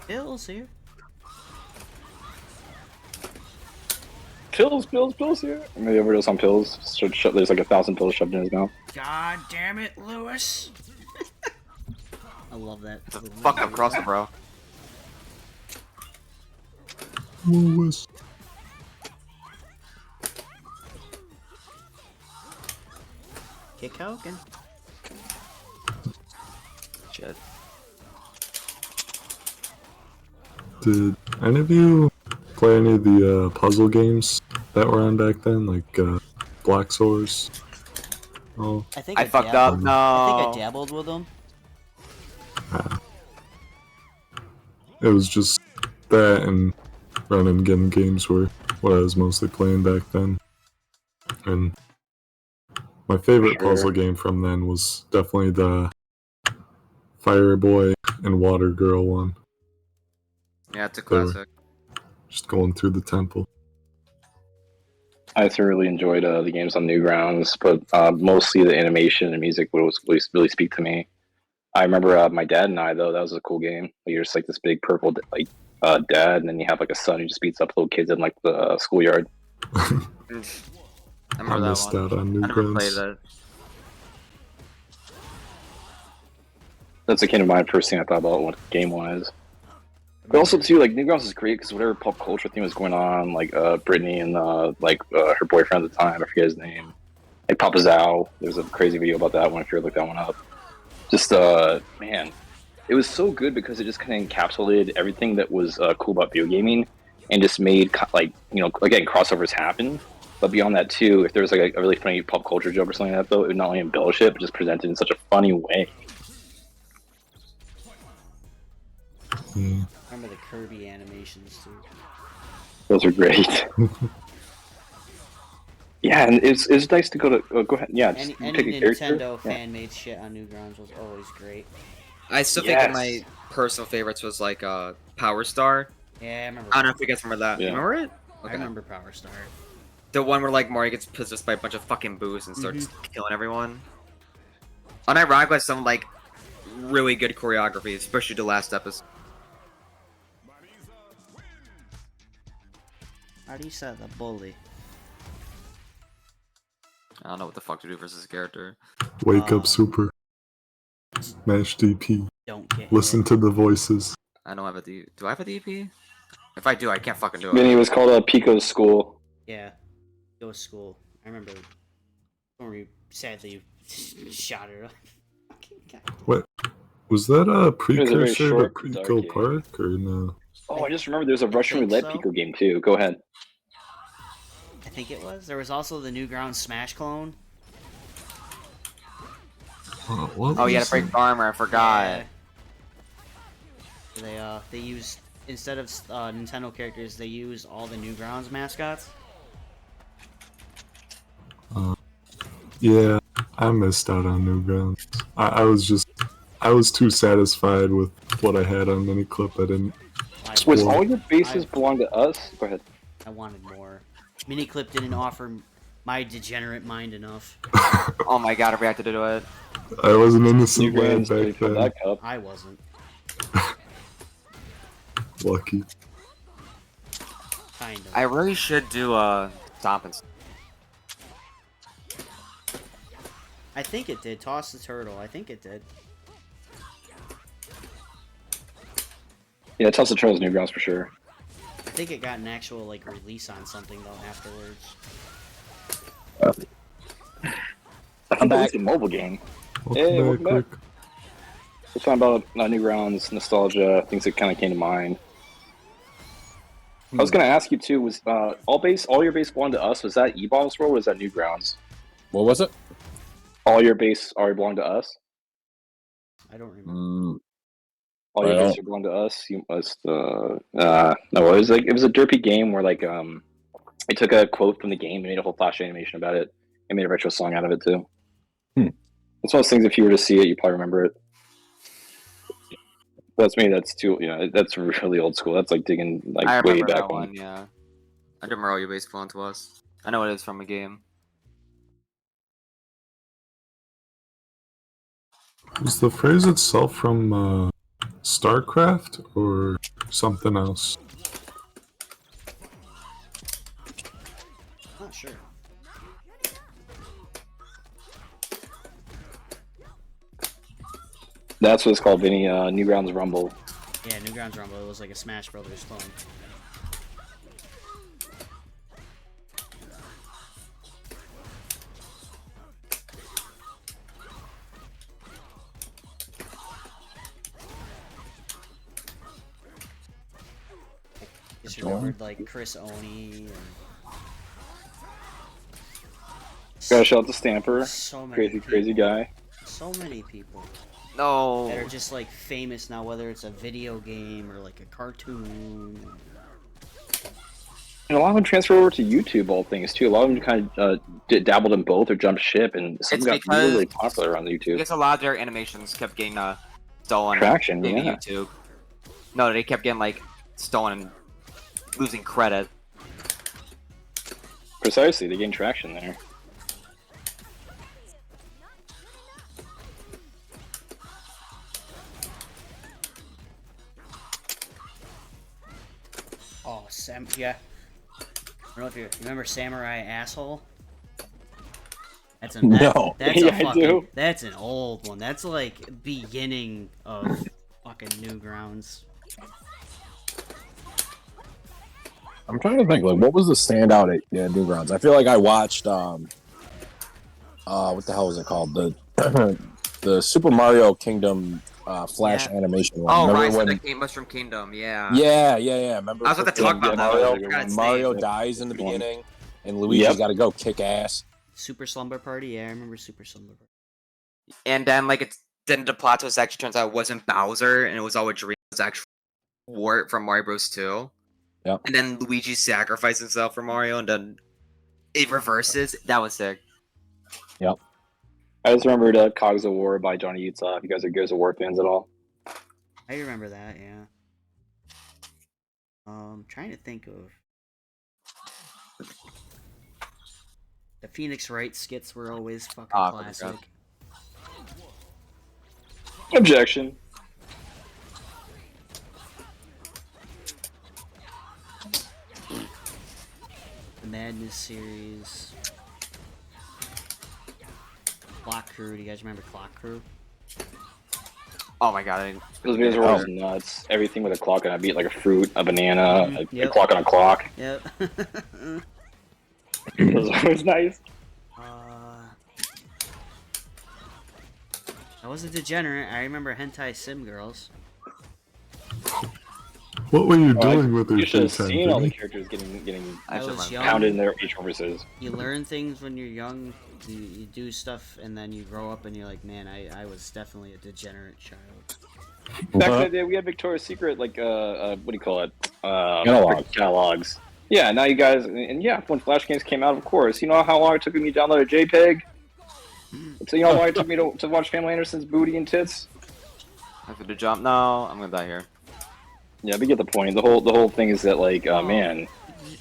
Bill's here. Pills here. Maybe overdose on pills. There's like 1,000 pills shoved in his mouth. God damn it, Lewis. I love that. It's a fucked up crosser, bro. Lewis. Kick Hogan. Shit. Did any of you play any of the puzzle games that were on back then, like Black Source? Oh, I think I fucked up. dabbled- No. I think I dabbled with them. it was just that and run and gun games were what I was mostly playing back then. And my favorite Sure. puzzle game from then was definitely the Fire Boy and Water Girl one. Yeah, it's a They were- classic. Just going through the temple. I thoroughly enjoyed the games on Newgrounds, but mostly the animation and music would really speak to me. I remember my dad and I, though, that was a cool game. You're just like this big purple dad, and then you have like a son who just beats up little kids in like the schoolyard. I I remember that missed one. out on I never played Newgrounds. that. That's a kind of my first thing I thought about what the game was. But also too, like Newgrounds is great because whatever pop culture thing was going on, like Britney and her boyfriend at the time, I forget his name, like Papa Zhao. There's a crazy video about that one if you look that one up. Just man, it was so good because it just kind of encapsulated everything that was cool about video gaming, and just made again crossovers happen. But beyond that too, if there was like a really funny pop culture joke or something like that, though, it would not only embellish it, but just present it in such a funny way. Yeah. Remember the Kirby animations too. Those are great. Yeah, and it's nice to go to go ahead. Yeah, just Any pick a character. Nintendo Yeah. fan-made shit on Newgrounds was always great. I still think one of Yes. my personal favorites was like Power Star. Yeah, I remember. I don't know if you guys remember that. Yeah. You remember it? I remember Power Star. The one where like Mario gets possessed by a bunch of fucking boos and starts Mm-hmm. killing everyone. Unironically, some like really good choreography, especially the last episode. Arisa the bully. I don't know what the fuck to do versus a character. Wake up, Super. Smash DP. Don't get Listen hit. to the voices. I don't have a D. Do I have a DP? If I do, I can't fucking do it. Then it was called Pico's School. Yeah, go to school. I remember when we sadly shot her. Fucking God. What? Was that a very precursor to short, Pico dark game. Park or no? Oh, I just remember there's a Russian think roulette so. Pico game too. Go ahead. I think it was. There was also the Newgrounds Smash clone. What Oh, you was had to break that? armor. I forgot. They used, instead of Nintendo characters, they used all the Newgrounds mascots. Yeah, I missed out on Newgrounds. I was too satisfied with what I had on Miniclip. I didn't. Was Well, all your bases belong to us? Go ahead. I wanted more. Miniclip didn't offer my degenerate mind enough. Oh my god, I reacted to it. I was an innocent You lad guys really back filled then. that cup. I wasn't. Lucky. Kind of. I really should do Stompin'. I think it did. Toss the turtle. I think it did. Yeah, Tulsa Trail's Newgrounds for sure. I think it got an actual like release on something though afterwards. I'm back. It's a mobile game. Hey, welcome back. Rick. We're talking about Newgrounds, nostalgia, things that kind of came to mind. I was gonna ask you too. Was all your base belonged to us? Was that E-Bombs World or was that Newgrounds? What was it? All your base already belonged to us. I don't remember. All your Well- base belonged to us. You must. No, it was a derpy game where like they took a quote from the game and made a whole flash animation about it and made a retro song out of it too. It's one of those things. If you were to see it, you probably remember it. That's me. That's too. That's really old school. That's like digging I like way remember back that when. one, yeah. I don't remember all your base font was. I know it is from a game. Was the phrase itself from StarCraft or something else? Not sure. That's what it's called, Vinny. Newgrounds Rumble. Yeah, Newgrounds Rumble. It was like a Smash Brothers clone. Just remembered like Chris Oni and Gotta shout out to Stamper. so many Crazy, people. crazy guy. So many people No. that are just like famous now, whether it's a video game or like a cartoon. And a lot of them transfer over to YouTube, all things too. A lot of them kind of dabbled in both or jumped ship, and some It's got because- really, really popular on I YouTube. guess a lot of their animations kept getting stolen. Traction, Maybe yeah. YouTube. No, they kept getting like stolen and losing credit. Precisely, they gained traction there. Oh, yeah. I don't know if you remember Samurai Asshole. That's No. That's Yeah, a I fucking. do. That's an old one. That's like beginning of fucking Newgrounds. I'm trying to think, like, what was the standout at Newgrounds? I feel like I watched, what the hell was it called? The the Super Mario Kingdom Flash Yeah. animation one. Oh, Remember Rise when? of the Mushroom Kingdom. Yeah. Yeah. Remember? I was about to talk about that. Mario, I forgot its Mario name. dies in the Good one. beginning, and Luigi's Yep. got to go kick ass. Super Slumber Party. Yeah, I remember Super Slumber Party. And then then the plot twist actually turns out it wasn't Bowser and it was all a dream. It was actually Wart from Mario Bros. 2. Yep. And then Luigi sacrificed himself for Mario and then it reverses. That was sick. I just remembered Cogs of War by Johnny Utah. If you guys are Gears of War fans at all. I remember that. Yeah. Trying to think of. The Phoenix Wright skits were always fucking Ah, I classic. forgot. Objection. The Madness series. Clock Crew. Do you guys remember Clock Crew? Oh my god. Those videos were always nuts. Everything with a clock on a beat, like a fruit, a banana, a Yep. clock on a clock. Yep. Those were always nice. I was a degenerate. I remember Hentai Sim Girls. What were you Oh, doing with your You should free have time, seen all the Vinny? characters getting I should was learn. young. pounded in their H reverses. You learn things when you're young. You do stuff, and then you grow up, and you're like, man, I was definitely a degenerate child. Back in the day, we had Victoria's Secret, like what do you call it? Catalogs. Catalogs. Yeah, now you guys, and yeah, when Flash games came out, of course. You know how long it took me to download a JPEG? So you know how long it took me to watch Pamela Anderson's booty and tits? I have to jump. No, I'm gonna die here. Yeah, we get the point. The whole thing is that like, man,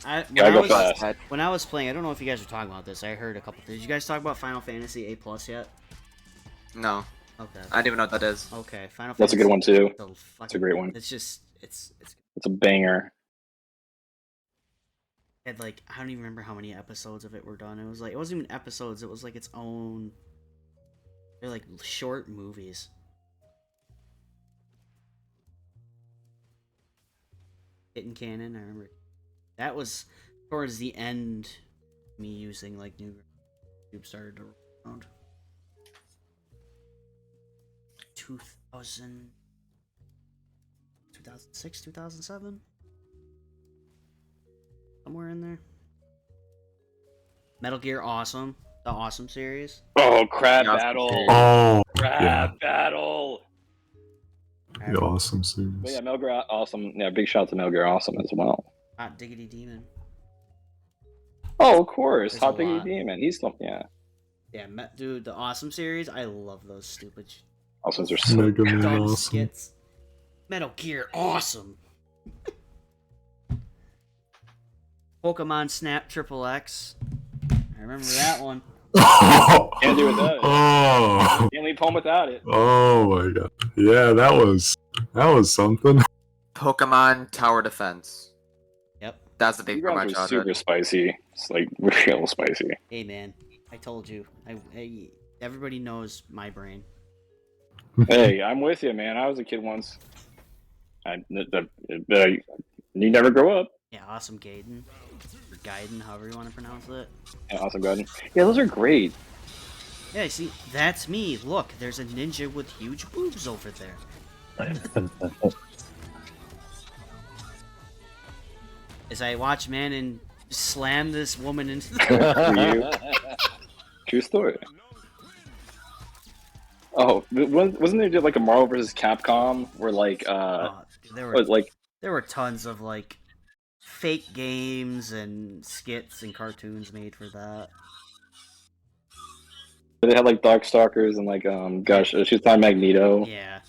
When, gotta I go was, fast. when I was playing, I don't know if you guys were talking about this. I heard a couple. Did you guys talk about Final Fantasy A Plus yet? No. Okay. I don't even know what that is. Okay. Final That's a Fantasy. good one too. It's a great one. It's just it's It's a banger. had like I don't even remember how many episodes of it were done. It was like it wasn't even episodes. It was like its own. They're like short movies. Hidden Canon. I remember that was towards the end. Me using like new YouTube started to roll around. 2000, 2006, 2007, somewhere in there. Metal Gear Awesome, the Awesome series. Oh, Crab Yeah, Battle! Oh, Crab Battle! the awesome series. But yeah, Metal Gear Awesome. Yeah, big shout out to Metal Gear Awesome as well. Hot Diggity Demon. Oh, of course, There's Hot a Diggity lot. Demon. He's still, yeah. Yeah, dude, the Awesome series. I love those stupid Awesomes are so Mega Man dumb awesome. skits. Metal Gear Awesome. Pokemon Snap Triple X. I remember that one. Can't do without it. Oh, Can't leave home without it. oh my god. Yeah, that was something. Pokemon Tower Defense. Yep. That's the big part of my Newgrounds were childhood. super spicy. It's like real spicy. Hey man, I told you. Everybody knows my brain. Hey, I'm with you, man. I was a kid once. You never grow up. Yeah, awesome Gaiden. Or Gaiden, however you want to pronounce it. Yeah, awesome garden. Yeah, those are great. Yeah, see, that's me. Look, there's a ninja with huge boobs over there. As I watch Manon slam this woman into the... For you. True story. Oh, wasn't there like a Marvel vs. Capcom where like there like were tons of like fake games and skits and cartoons made for that. they had like Darkstalkers and like gosh, she's talking Magneto. Yeah.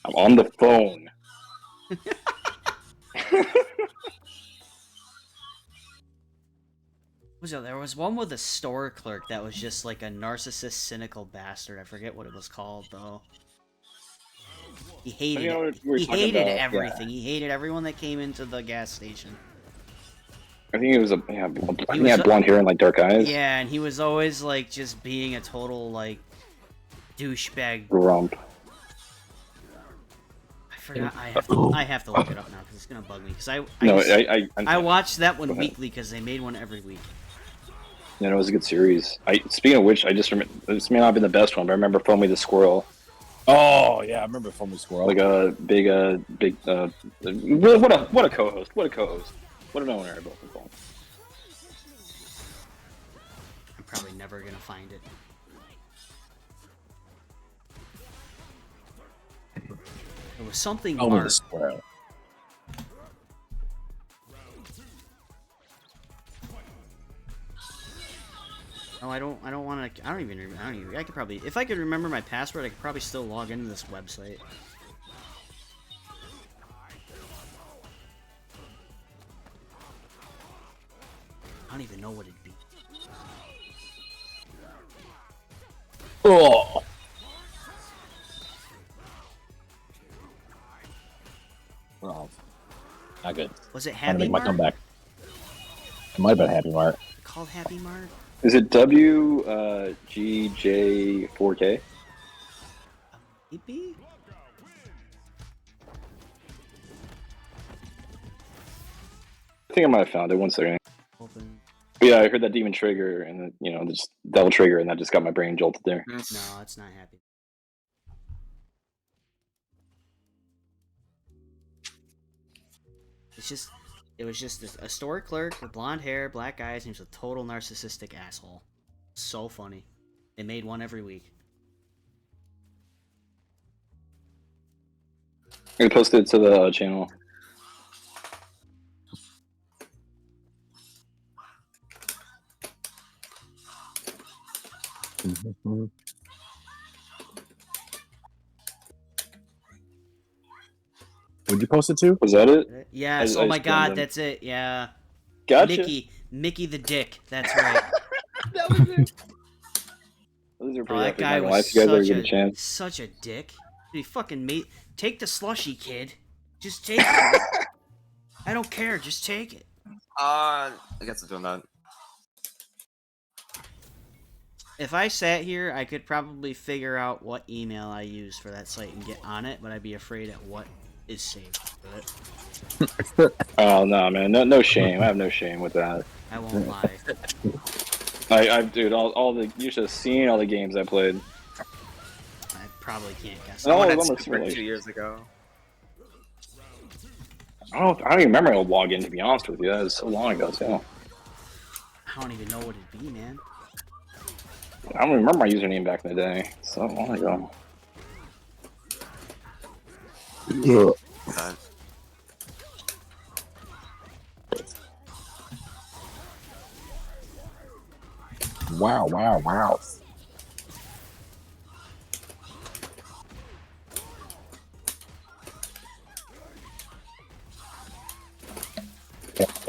I'm on the phone. There was one with a store clerk that was just like a narcissist, cynical bastard. I forget what it was called though. He hated You know it. what we were He talking hated about, everything. He hated everyone that came into the gas station. I think it was he had blonde hair and like dark eyes. Yeah, and he was always like just being a total like douchebag. Grump. I forgot. I have to look it up now because it's gonna bug me. Because I watched that one weekly because they made one every week. Yeah, it was a good series. Speaking of which, I just remember this may not have been the best one, but I remember Foamy the Squirrel. Oh yeah, I remember Foamy Squirrel. Like a big what a co-host. What a co-host. What an owner both of them. I'm probably never gonna find it. It was something Foamy the Mark. Squirrel. Oh, I don't want to. I don't even. I could probably. If I could remember my password, I could probably still log into this website. I don't even know what it'd be. Oh. Well, not good. Was it Trying to Happy make my Mart? comeback. It might have been Happy Mart. Called Happy Mart? Is it WGJ4K? Maybe? I think I might have found it. One second. Open. But yeah, I heard that Demon Trigger and then, just Devil Trigger, and that just got my brain jolted there. No, it's not Happy. It was just a store clerk with blonde hair, black eyes, and he was a total narcissistic asshole. So funny. They made one every week. I'm gonna post it to the channel. Would you post it to? Was that it? Yes. I Oh my just god, found that's it. Yeah. Gotcha. Mickey the Dick. That's right. That was it. Those are Oh, pretty that epic. guy Not gonna lie, was if you guys ever get a chance. such a dick. He fucking made. Take the slushy, kid. Just take it. I don't care. Just take it. I guess I'm doing that. If I sat here, I could probably figure out what email I use for that site and get on it, but I'd be afraid at what is saved with it. Oh no, man, no shame. I have no shame with that. I won't lie. Dude, you should have seen all the games I played. I probably can't guess. No, One it at was on the Super Switch. 2 years ago. I don't even remember how to log in, to be honest with you. That was so long ago, too. I don't even know what it'd be, man. I don't remember my username back in the day. So long ago. Yeah. Wow, wow, wow.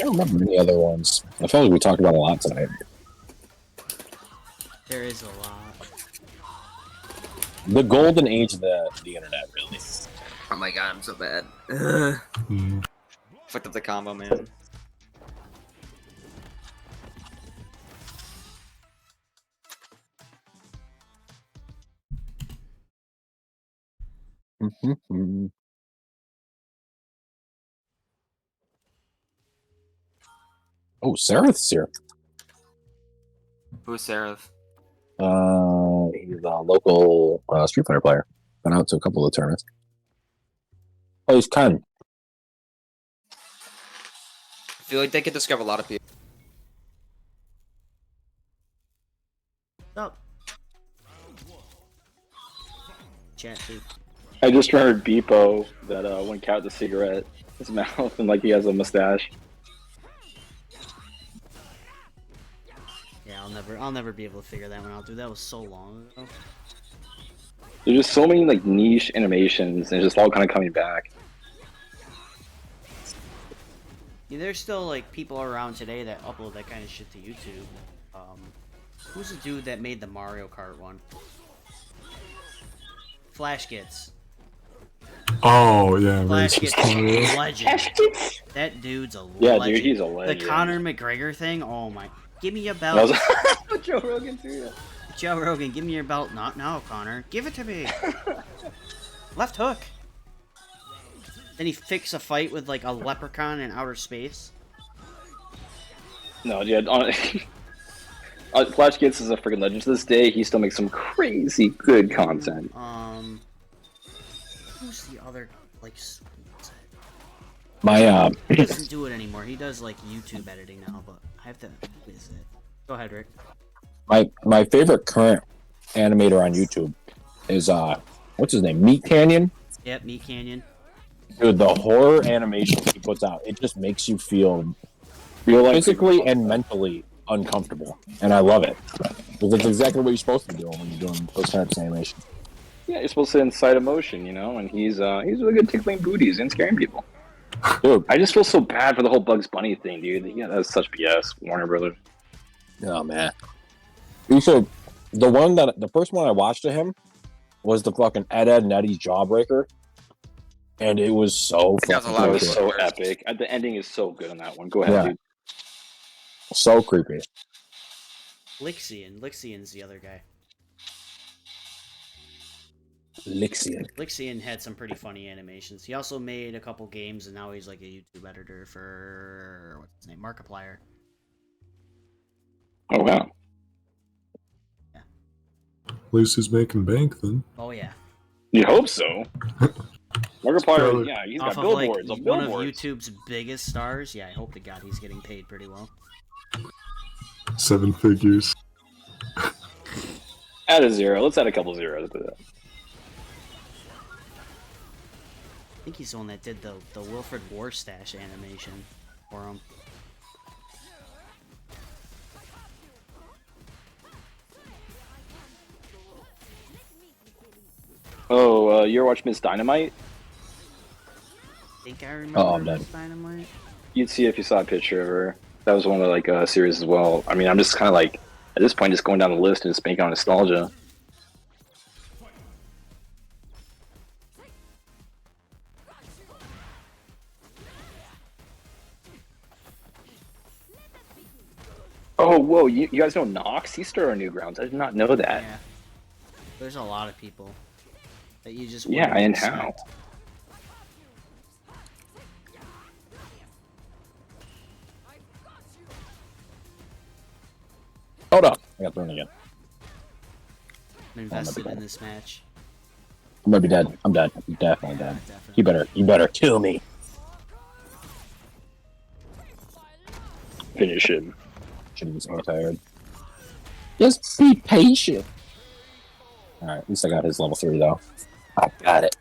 don't remember any other ones. I feel like we talked about a lot tonight. There is a lot. The golden age of the internet, really. Oh my god, I'm so bad. Hmm. Fucked up the combo, man. Oh, Seraph here. Who's Seraph? He's a local Street Fighter player. Been out to a couple of tournaments. Oh, he's Ken. I feel like they could discover a lot of people. Oh. Chat too. I just heard Beepo that when cat the cigarette in his mouth and like he has a mustache. Yeah, I'll never be able to figure that one out, dude. That was so long ago. There's just so many like niche animations and it's just all kind of coming back. Yeah, there's still like people around today that upload that kind of shit to YouTube. Who's the dude that made the Mario Kart one? Flash Gets. Oh yeah, Flash racist Gets Mario. is a legend. That dude's a Yeah, legend. dude, he's a legend. The Conor McGregor thing. Oh my! Give me your That belt, was Joe Rogan too. Joe Rogan. Give me your belt. Not now, Connor. Give it to me. Left hook. Then he fixed a fight with like a leprechaun in outer space. No, yeah. Flash Gets is a freaking legend. To this day, he still makes some crazy good content. Who's the other like? My He doesn't do it anymore. He does like YouTube editing now, but I have to visit. Go ahead, Rick. my favorite current animator on YouTube is what's his name? Meat Canyon. Yep, Meat Canyon. Dude, the horror animation he puts out, it just makes you feel Real life physically and mentally uncomfortable, and I love it because it's exactly what you're supposed to be doing when you're doing those types of animation. Yeah, you're supposed to incite emotion, you know, and he's really good at tickling booties and scaring people. Dude, I just feel so bad for the whole Bugs Bunny thing, dude. Yeah, that's such BS. Warner Brothers. oh man. So the first one I watched of him was the fucking Ed and Eddie's Jawbreaker, and it was so That was a fucking lot That of was creepy. so epic. The ending is so good on that one. Go ahead, Yeah. dude. So creepy. Lixian's the other guy. Lixian. Lixian had some pretty funny animations. He also made a couple games, and now he's like a YouTube editor for what's his name, Markiplier. Oh wow. At least he's making bank then. Oh yeah. You hope so. Markiplier, Probably- yeah, he's Off got of like billboards on one of billboards. YouTube's biggest stars. Yeah, I hope to God he's getting paid pretty well. 7 figures. Add a zero. Let's add a couple zeros to that. I think he's the one that did the Wilfred Warstash animation for him. Oh, you ever watch Miss Dynamite? I think I remember Oh, I'm dead. Miss Dynamite. You'd see if you saw a picture of her. That was one of the like series as well. I mean, I'm just kind of like at this point just going down the list and just making on nostalgia. Oh, whoa! You guys know Nox? He's still on Newgrounds. I did not know that. Yeah. There's a lot of people that you just Yeah, wouldn't and expect. how? Hold up. I got thrown again. I'm invested in this match. I might be dead. I'm dead. I'm definitely Yeah, dead. definitely. You better kill me. Finish him. Shouldn't be so tired. Just be patient. Alright, at least I got his level 3 though. I got it.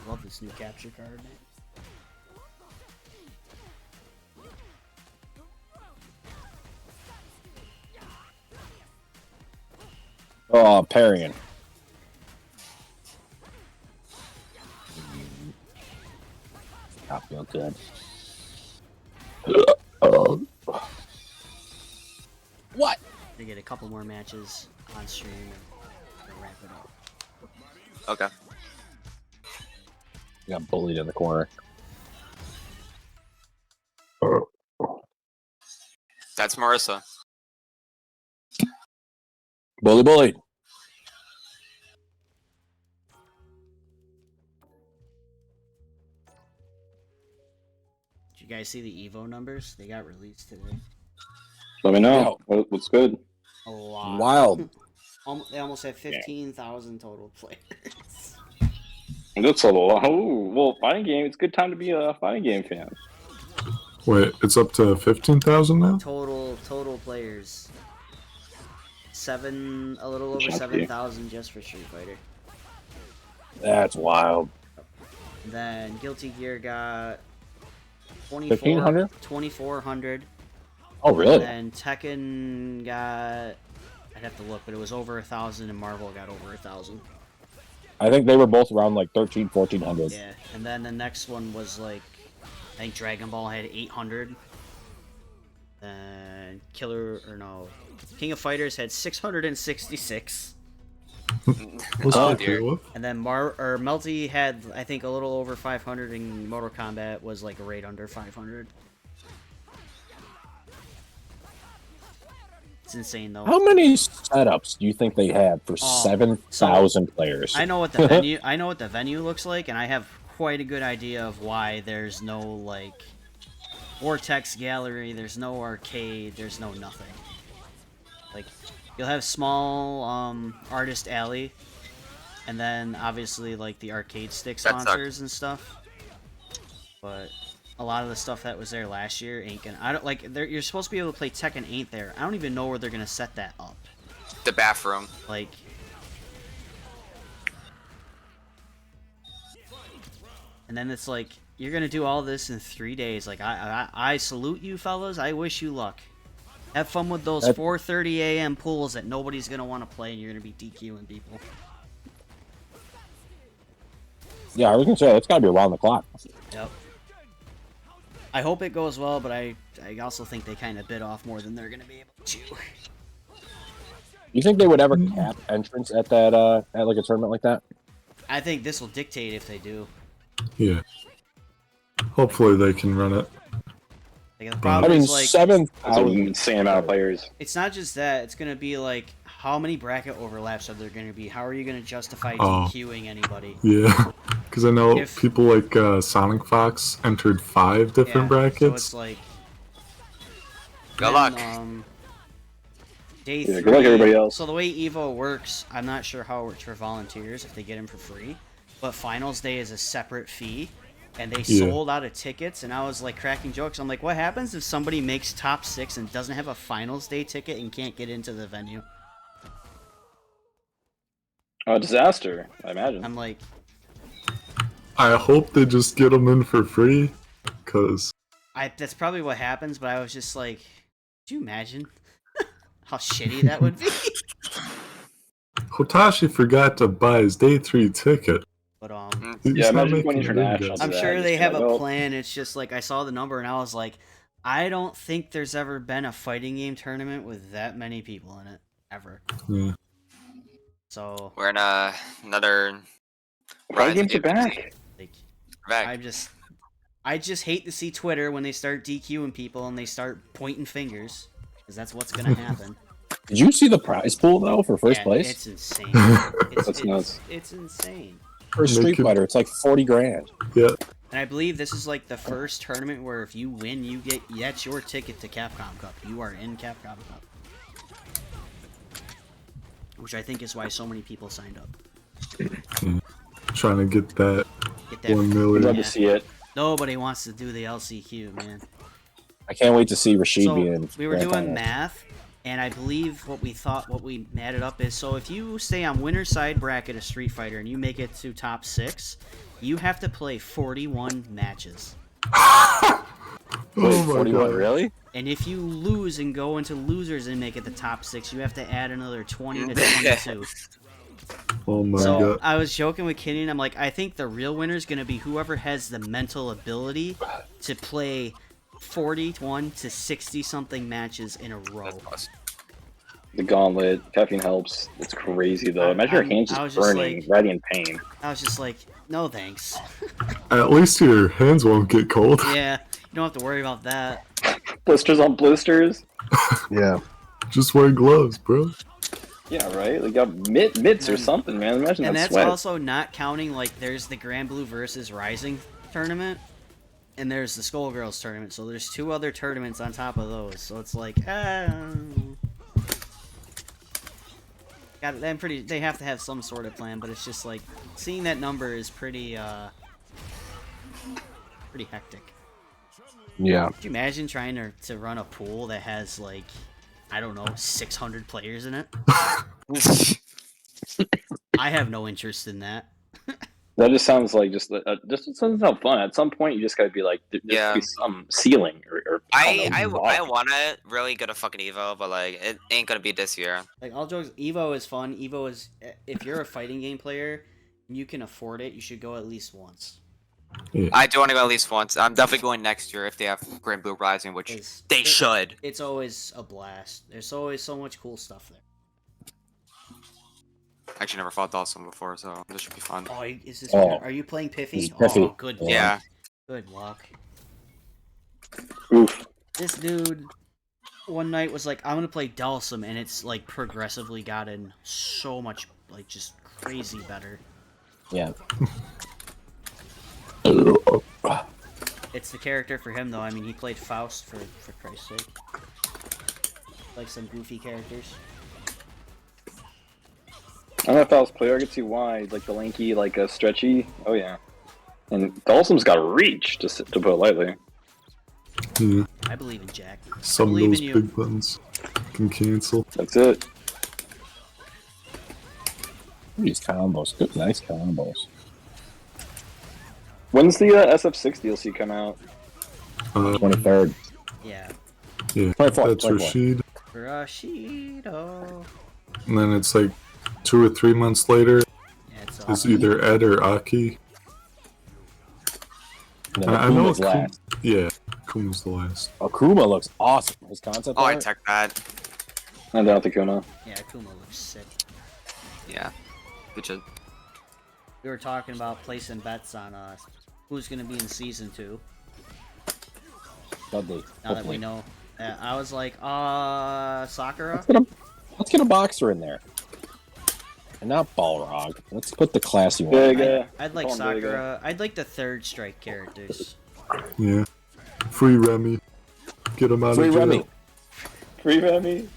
Love this new capture card. Oh, parrying. not feel good. What? They get a couple more matches on stream and we'll wrap it up. Okay. Got bullied in the corner. That's Marissa. Bully. Did you guys see the Evo numbers? They got released today. Let me know. What's good? A lot. Wild. They almost have 15,000 total players. That's a lot. Oh, well, fighting game. It's a good time to be a fighting game fan. Wait, it's up to 15,000 now? Total players. A little over Chunky. 7,000 just for Street Fighter. That's wild. Then Guilty Gear got 1,500? 2,400. Oh, really? And Tekken got, I'd have to look, but it was over 1,000, and Marvel got over 1,000. I think they were both around like 1,400. Yeah, and then the next one was like, I think Dragon Ball had 800. And King of Fighters had 666. What's Oh, that dear. deal with? And then Melty had, I think, a little over 500, and Mortal Kombat was like right under 500. It's insane though. How many setups do you think they had for Oh, 7,000 players? I know what the venue. I know what the venue looks like, and I have quite a good idea of why there's no like Vortex Gallery. There's no arcade. There's no nothing. Like you'll have small artist alley, and then obviously like the arcade stick That sucks. sponsors and stuff. But a lot of the stuff that was there last year ain't gonna. I don't like. You're supposed to be able to play Tekken 8 there. I don't even know where they're gonna set that up. The bathroom. Like. And then it's like, you're gonna do all this in 3 days. Like, I salute you, fellas. I wish you luck. Have fun with those 4:30 a.m. pools that nobody's gonna want to play, and you're gonna be DQing people. Yeah, I was gonna say it's gotta be around the clock. Yep. I hope it goes well, but I also think they kind of bit off more than they're gonna be able to chew. You think they would ever cap entrance at that at like a tournament like that? I think this will dictate if they do. Yeah. Hopefully they can run it. Like, the I problem mean, is like, That's an 7,000. insane amount of players. it's not just that. It's gonna be like, how many bracket overlaps are there gonna be? How are you gonna justify Oh. DQing anybody? Yeah. Because I know If- people like Sonic Fox entered 5 different So brackets. it's like, Good then, luck. Day Yeah, 3. good luck, everybody else. So the way Evo works, I'm not sure how it works for volunteers if they get them for free, but finals day is a separate fee, and they Yeah. sold out of tickets. And I was like cracking jokes. I'm like, what happens if somebody makes top 6 and doesn't have a finals day ticket and can't get into the venue? A disaster, I imagine. I'm like, I hope they just get them in for free. Because, that's probably what happens. But I was just like, could you imagine how shitty that would be? Hotashi forgot to buy his day 3 ticket. But He's Yeah, not imagine going making it in, international. guys. I'm that, sure just they be have like, a well- plan. It's just like, I saw the number and I was like, I don't think there's ever been a fighting game tournament with that many people in it ever. Yeah. So We're in another. Fighting games are back. like, Back. I just hate to see Twitter when they start DQing people and they start pointing fingers, because that's what's gonna happen. Did you see the prize pool though for first Yeah, place It's insane. That's nuts. It's insane. for Street could- Fighter? It's like 40 grand. Yeah. And I believe this is like the first tournament where if you win, that's your ticket to Capcom Cup. You are in Capcom Cup. Which I think is why so many people signed up. Trying to get that Get that 1 I'd million. love Yeah. to see it. Nobody wants to do the LCQ, man. I can't wait to see Rashid So being. we were Grand doing Final. math, and I believe what we added up is, so if you stay on winner's side bracket of Street Fighter and you make it to top 6, you have to play 41 matches. Oh my 41, god. really? And if you lose and go into losers and make it the top 6, you have to add another 20 to 22. Oh my So god. I was joking with Kenny, and I'm like, I think the real winner is gonna be whoever has the mental ability to play 41 to 60 something matches in a row. That's awesome. The gauntlet, caffeine helps. It's crazy though. Imagine your hands I just was just burning, like- ready in pain. I was just like, no thanks. At least your hands won't get cold. Yeah, you don't have to worry about that. Blisters on blisters. Yeah. Just wear gloves, bro. Yeah, right. They got mitts or And- something, man. Imagine And that that's sweat. also not counting, like, there's the Grand Blue versus Rising tournament, and there's the Skullgirls tournament, so there's 2 other tournaments on top of those, so it's like, they have to have some sort of plan, but it's just like, seeing that number is pretty hectic. Yeah. Could you imagine trying to run a pool that has, like, I don't know, 600 players in it? I have no interest in that. That just sounds like just doesn't sound fun. At some point, you just gotta be like, there Yeah. be some ceiling or I don't know, want to really go to fucking Evo, but like it ain't gonna be this year. Like, all jokes, Evo is fun. Evo is, if you're a fighting game player and you can afford it, you should go at least once. I do want to go at least once. I'm definitely going next year if they have Grand Blue Rising, which 'Cause they should. It's always a blast. There's always so much cool stuff there. I actually never fought Dawson before, so this should be fun. Oh, is this? Oh. Are you playing Piffy? This is Piffy. Oh, good luck. Yeah. Good luck. Oof. This dude, one night was like, I'm gonna play Dhalsim, and it's like progressively gotten so much, like, just crazy better. Yeah. It's the character for him, though. I mean, he played Faust for Christ's sake. Like some goofy characters. I don't know if I was player. I could see why. Like the lanky, like a stretchy. Oh yeah. And Dhalsim's got reach, to put it lightly. Yeah. I believe in Jack. Some of believe those in you. big buttons can cancel. That's it. These combos. Good, nice combos. When's the SF6 DLC come out? 23rd. Yeah. Yeah, 24th. that's 24th. Rashid. Rashido. And then it's like 2 or 3 months later, Yeah, it's it's either Ed or Aki. And then I know Akuma's Akuma, last. yeah, Akuma's the last. Akuma looks awesome. His concept Oh, I art. took that. I'm down with Akuma. Yeah, Akuma looks sick. Yeah. Good shit. We were talking about placing bets on who's gonna be in season 2. Dudley. Now that hopefully. we know, I was like, Sakura. Let's get a boxer in there. And not Balrog. Let's put the classy one. Big, I'd like Call him Vega. Sakura. I'd like the third strike characters. Yeah. Free Remy. Get him out Free of jail. Remy. Free Remy.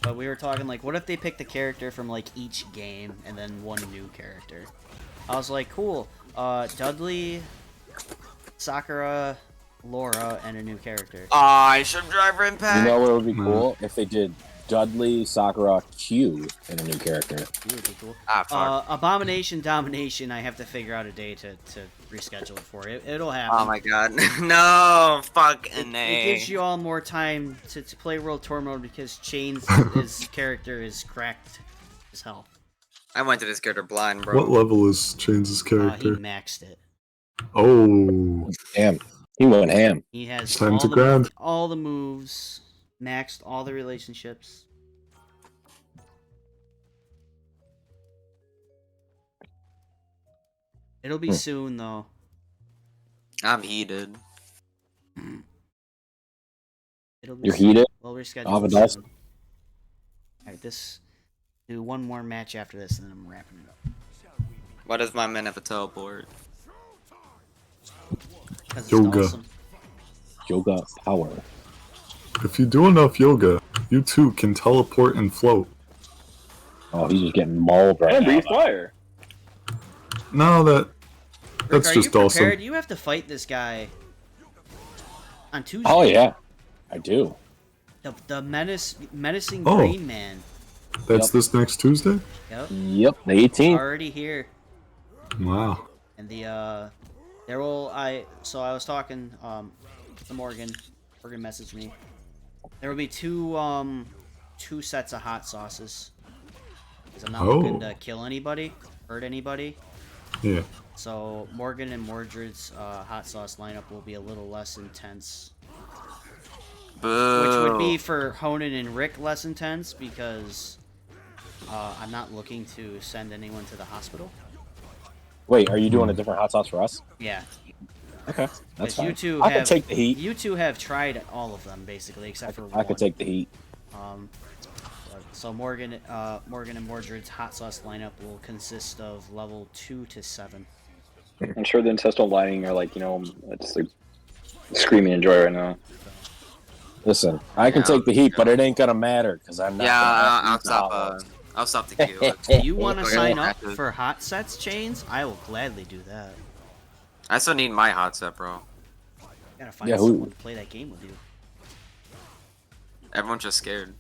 But we were talking like, what if they picked a character from like each game and then one new character? I was like, cool. Dudley, Sakura, Laura, and a new character. I should driver impact. You know what would be Hmm. cool? If they did Dudley, Sakura, Q in a new character. It would be cool. Ah, fuck. Abomination Domination. I have to figure out a day to reschedule it for it. It'll happen. Oh my god. No, fuck It and gives you all more time to play World Tour mode because Chain's his character is cracked as hell. I went to this character blind, bro. What level is Chains' He character? maxed it. Oh, Damn. He went ham. He has Time all to the grind. all the moves, maxed all the relationships. It'll be soon though. I'm heated. It'll be You're soon. heated? We'll reschedule. I'll have a it Dawson. soon. Alright, do one more match after this, and then I'm wrapping it up. Why does my man have a teleport? 'Cause it's Yoga. awesome. Yoga power. if you do enough yoga, you too can teleport and float. Oh, he's just getting mauled right And now. breathe fire. No, Rick, that's are just you prepared? awesome. You have to fight this guy on Tuesday. Oh yeah, I do. The menacing Oh. Green Man. That's Yep. this next Tuesday? Yep, Yep, the 18th. already here. Wow. And the there will I was talking to Morgan. Morgan messaged me. There will be two sets of hot sauces. 'cause I'm not looking to kill anybody, hurt anybody. Yeah. So Morgan and Mordred's hot sauce lineup will be a little less intense. Boo. Which would be for Honan and Rick less intense because I'm not looking to send anyone to the hospital. Wait, are you doing a different hot sauce for us? Yeah. Okay, that's 'Cause fine. you two I have, could take the heat. You two have tried all of them basically, except for one. I could take the heat. So Morgan and Mordred's hot sauce lineup will consist of level 2 to 7. I'm sure the intestinal lining are like, it's like screaming in joy right now. Listen, I can Yeah, take the heat, but it ain't gonna matter because I'm not. Yeah, gonna I'll stop. have I'll stop the queue. If you want to Okay. sign up for hot sets chains, I will gladly do that. I still need my hot set, bro. Gotta find Yeah, who- someone to play that game with you. Everyone's just scared.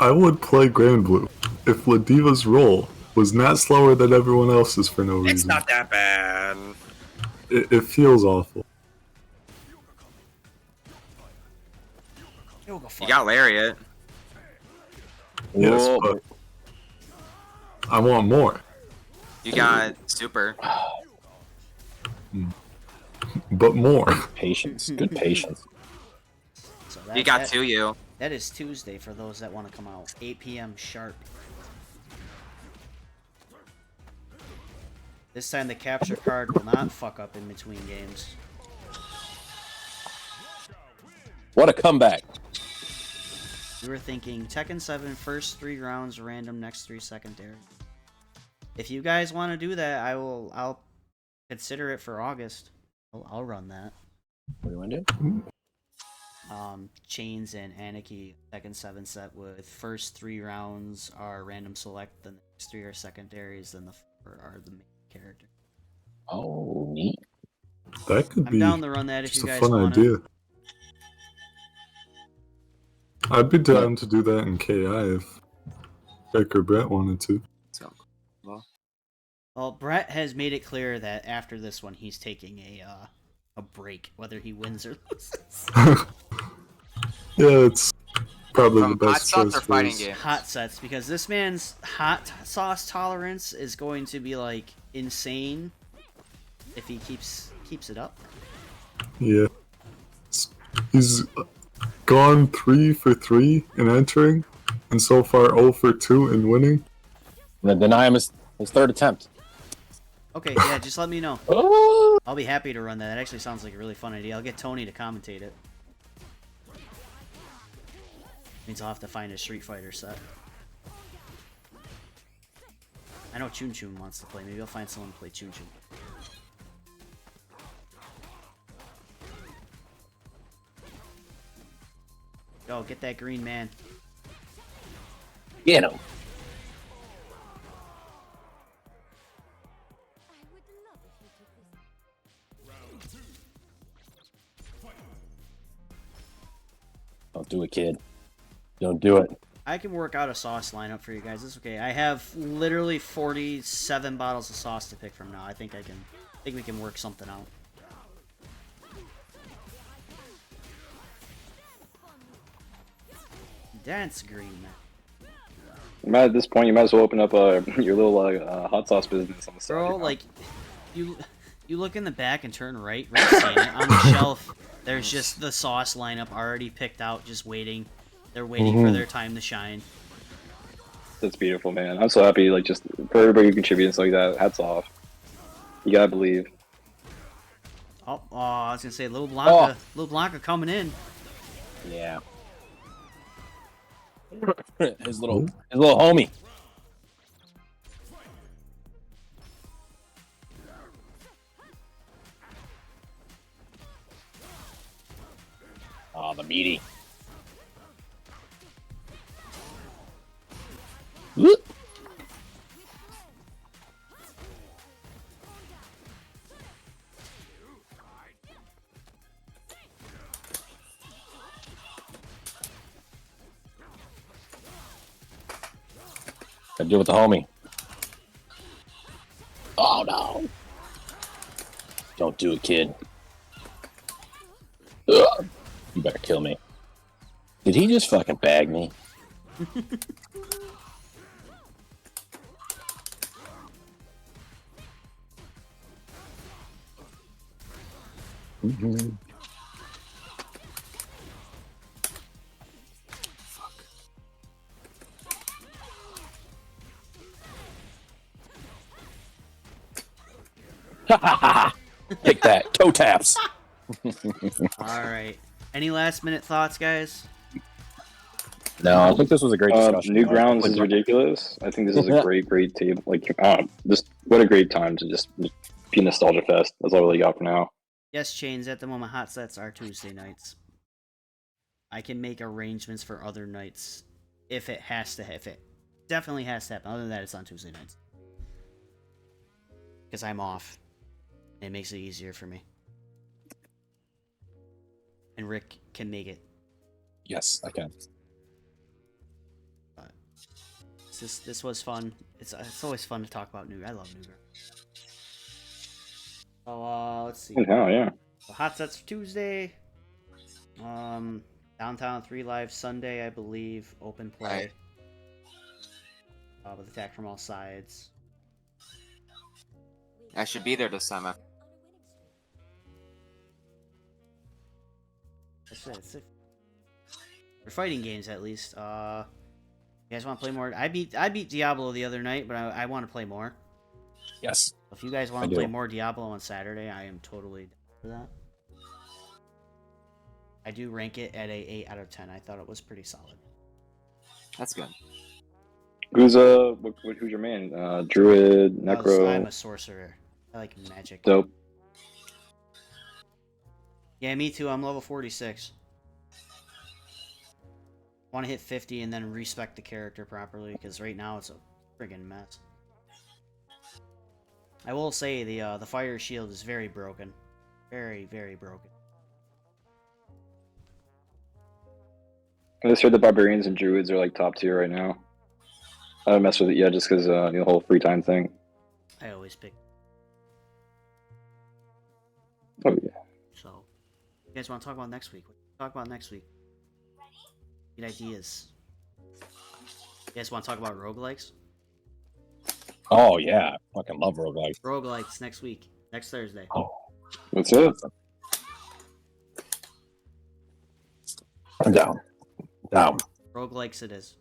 I would play Grand Blue if Ladiva's roll was not slower than everyone else's for no reason. It's not that bad. It feels awful. You'll go You got Lariat. Yes, Whoa. but I want more. You got Super. But more. Patience, good patience. So You got 2 you. That is Tuesday for those that want to come out. 8 p.m. sharp. This time the capture card will not fuck up in between games. What a comeback! We were thinking Tekken 7 first 3 rounds random, next 3 secondary. If you guys want to do that, I'll consider it for August. I'll run that. What do you want to do? Chains and Anarchy Tekken 7 set with first 3 rounds are random select, the next 3 are secondaries, then the 4 are the main character. Oh, neat. That could I'm be down to run that if just you a guys fun want idea. it. I'd be down to do that in KI if Beck or Brett wanted to. So, Well, Brett has made it clear that after this one, he's taking a break, whether he wins or loses. Yeah, it's probably from the hot best sauce choice or for fighting us. game? Hot sets, because this man's hot sauce tolerance is going to be like insane if he keeps it up. Yeah. He's gone 3 for 3 in entering, and so far 0 for 2 in winning. And then deny him his third attempt. Okay, yeah, just let me know. Oh! I'll be happy to run that. That actually sounds like a really fun idea. I'll get Tony to commentate it. Means I'll have to find a Street Fighter set. I know Chun Chun wants to play. Maybe I'll find someone to play Chun Chun. Go, get that green man. Get him. Don't do it, kid. Don't do it. I can work out a sauce lineup for you guys. It's okay. I have literally 47 bottles of sauce to pick from now. I think we can work something out. Dance green man. At this point, you might as well open up your little hot sauce business on the side. Bro, you know? like, you look in the back and turn right seeing it. On the shelf, there's just the sauce lineup already picked out, just waiting. They're waiting for their time to shine. That's beautiful, man. I'm so happy, like, just for everybody who contributes like that. Hats off. You gotta believe. Oh, I was gonna say, Lil Blanca coming in. Yeah. his little homie. Oh, the meaty. Whoop. Gotta deal with the homie. Oh no. Don't do it, kid. Ugh. You better kill me. Did he just fucking bag me? Take that. Toe taps. All right. Any last minute thoughts, guys? No, I think this was a great discussion. Newgrounds is ridiculous. I think this is a great table. Like, just what a great time to just be nostalgia fest. That's all I really got for now. Yes, Chains, at the moment, hot sets are Tuesday nights. I can make arrangements for other nights if it definitely has to happen. Other than that, it's on Tuesday nights. Because I'm off. It makes it easier for me. And Rick can make it. Yes, I can. But this was fun. It's always fun to talk about I love Newgrounds. So let's see. Hell yeah. So hot sets for Tuesday. Downtown 3 Live Sunday, I believe. Open play. With attack from all sides. I should be there this time. That's it. For fighting games, at least. You guys want to play more? I beat Diablo the other night, but I want to play more. Yes. If you guys want to play more Diablo on Saturday, I am totally down for that. I do rank it at a 8 out of 10. I thought it was pretty solid. That's good. Who's your man? Druid, Necro. I'm a sorcerer. I like magic. Dope. Yeah, me too. I'm level 46. Want to hit 50 and then respec the character properly, because right now it's a friggin' mess. I will say the fire shield is very broken. Very, very broken. I just heard the barbarians and druids are like top tier right now. I don't mess with it yet just because the whole free time thing. I always pick. Oh yeah. So, you guys want to talk about next week? What do you talk about next week? Get ideas. You guys want to talk about roguelikes? Oh yeah, fucking love roguelike. Roguelikes next week, next Thursday. Oh, That's it. I'm down. Down. Roguelikes it is.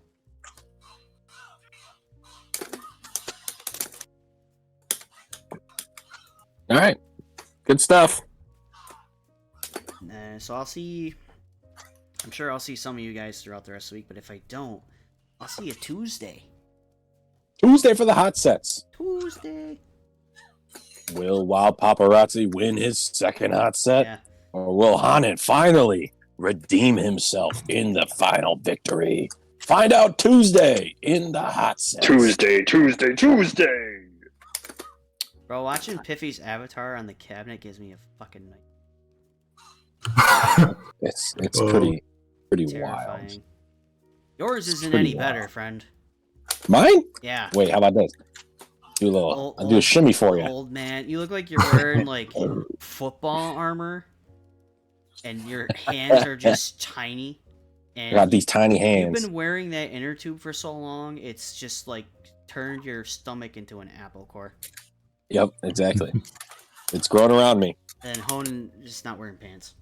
All right, good stuff. So I'm sure I'll see some of you guys throughout the rest of the week, but if I don't, I'll see you Tuesday. Tuesday for the hot sets. Tuesday. Will Wild Paparazzi win his second hot set? Yeah. Or will Hanan finally redeem himself in the final victory? Find out Tuesday in the hot set. Tuesday. Bro, watching Piffy's avatar on the cabinet gives me a fucking night. It's pretty wild. Terrifying. Yours isn't pretty any better, wild. friend. Mine? Yeah. Wait, how about this? Do a little. I'll do a shimmy for you. Old man, you look like you're wearing like football armor, and your hands are just tiny. I And got these tiny hands. you've been wearing that inner tube for so long, it's just like turned your stomach into an apple core. Yep, exactly. It's growing around me. And Honan just not wearing pants.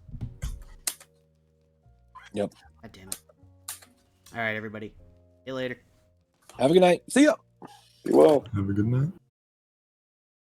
Yep. God damn it. All right, everybody. See you later. Have a good night. See ya. Be well. Have a good night.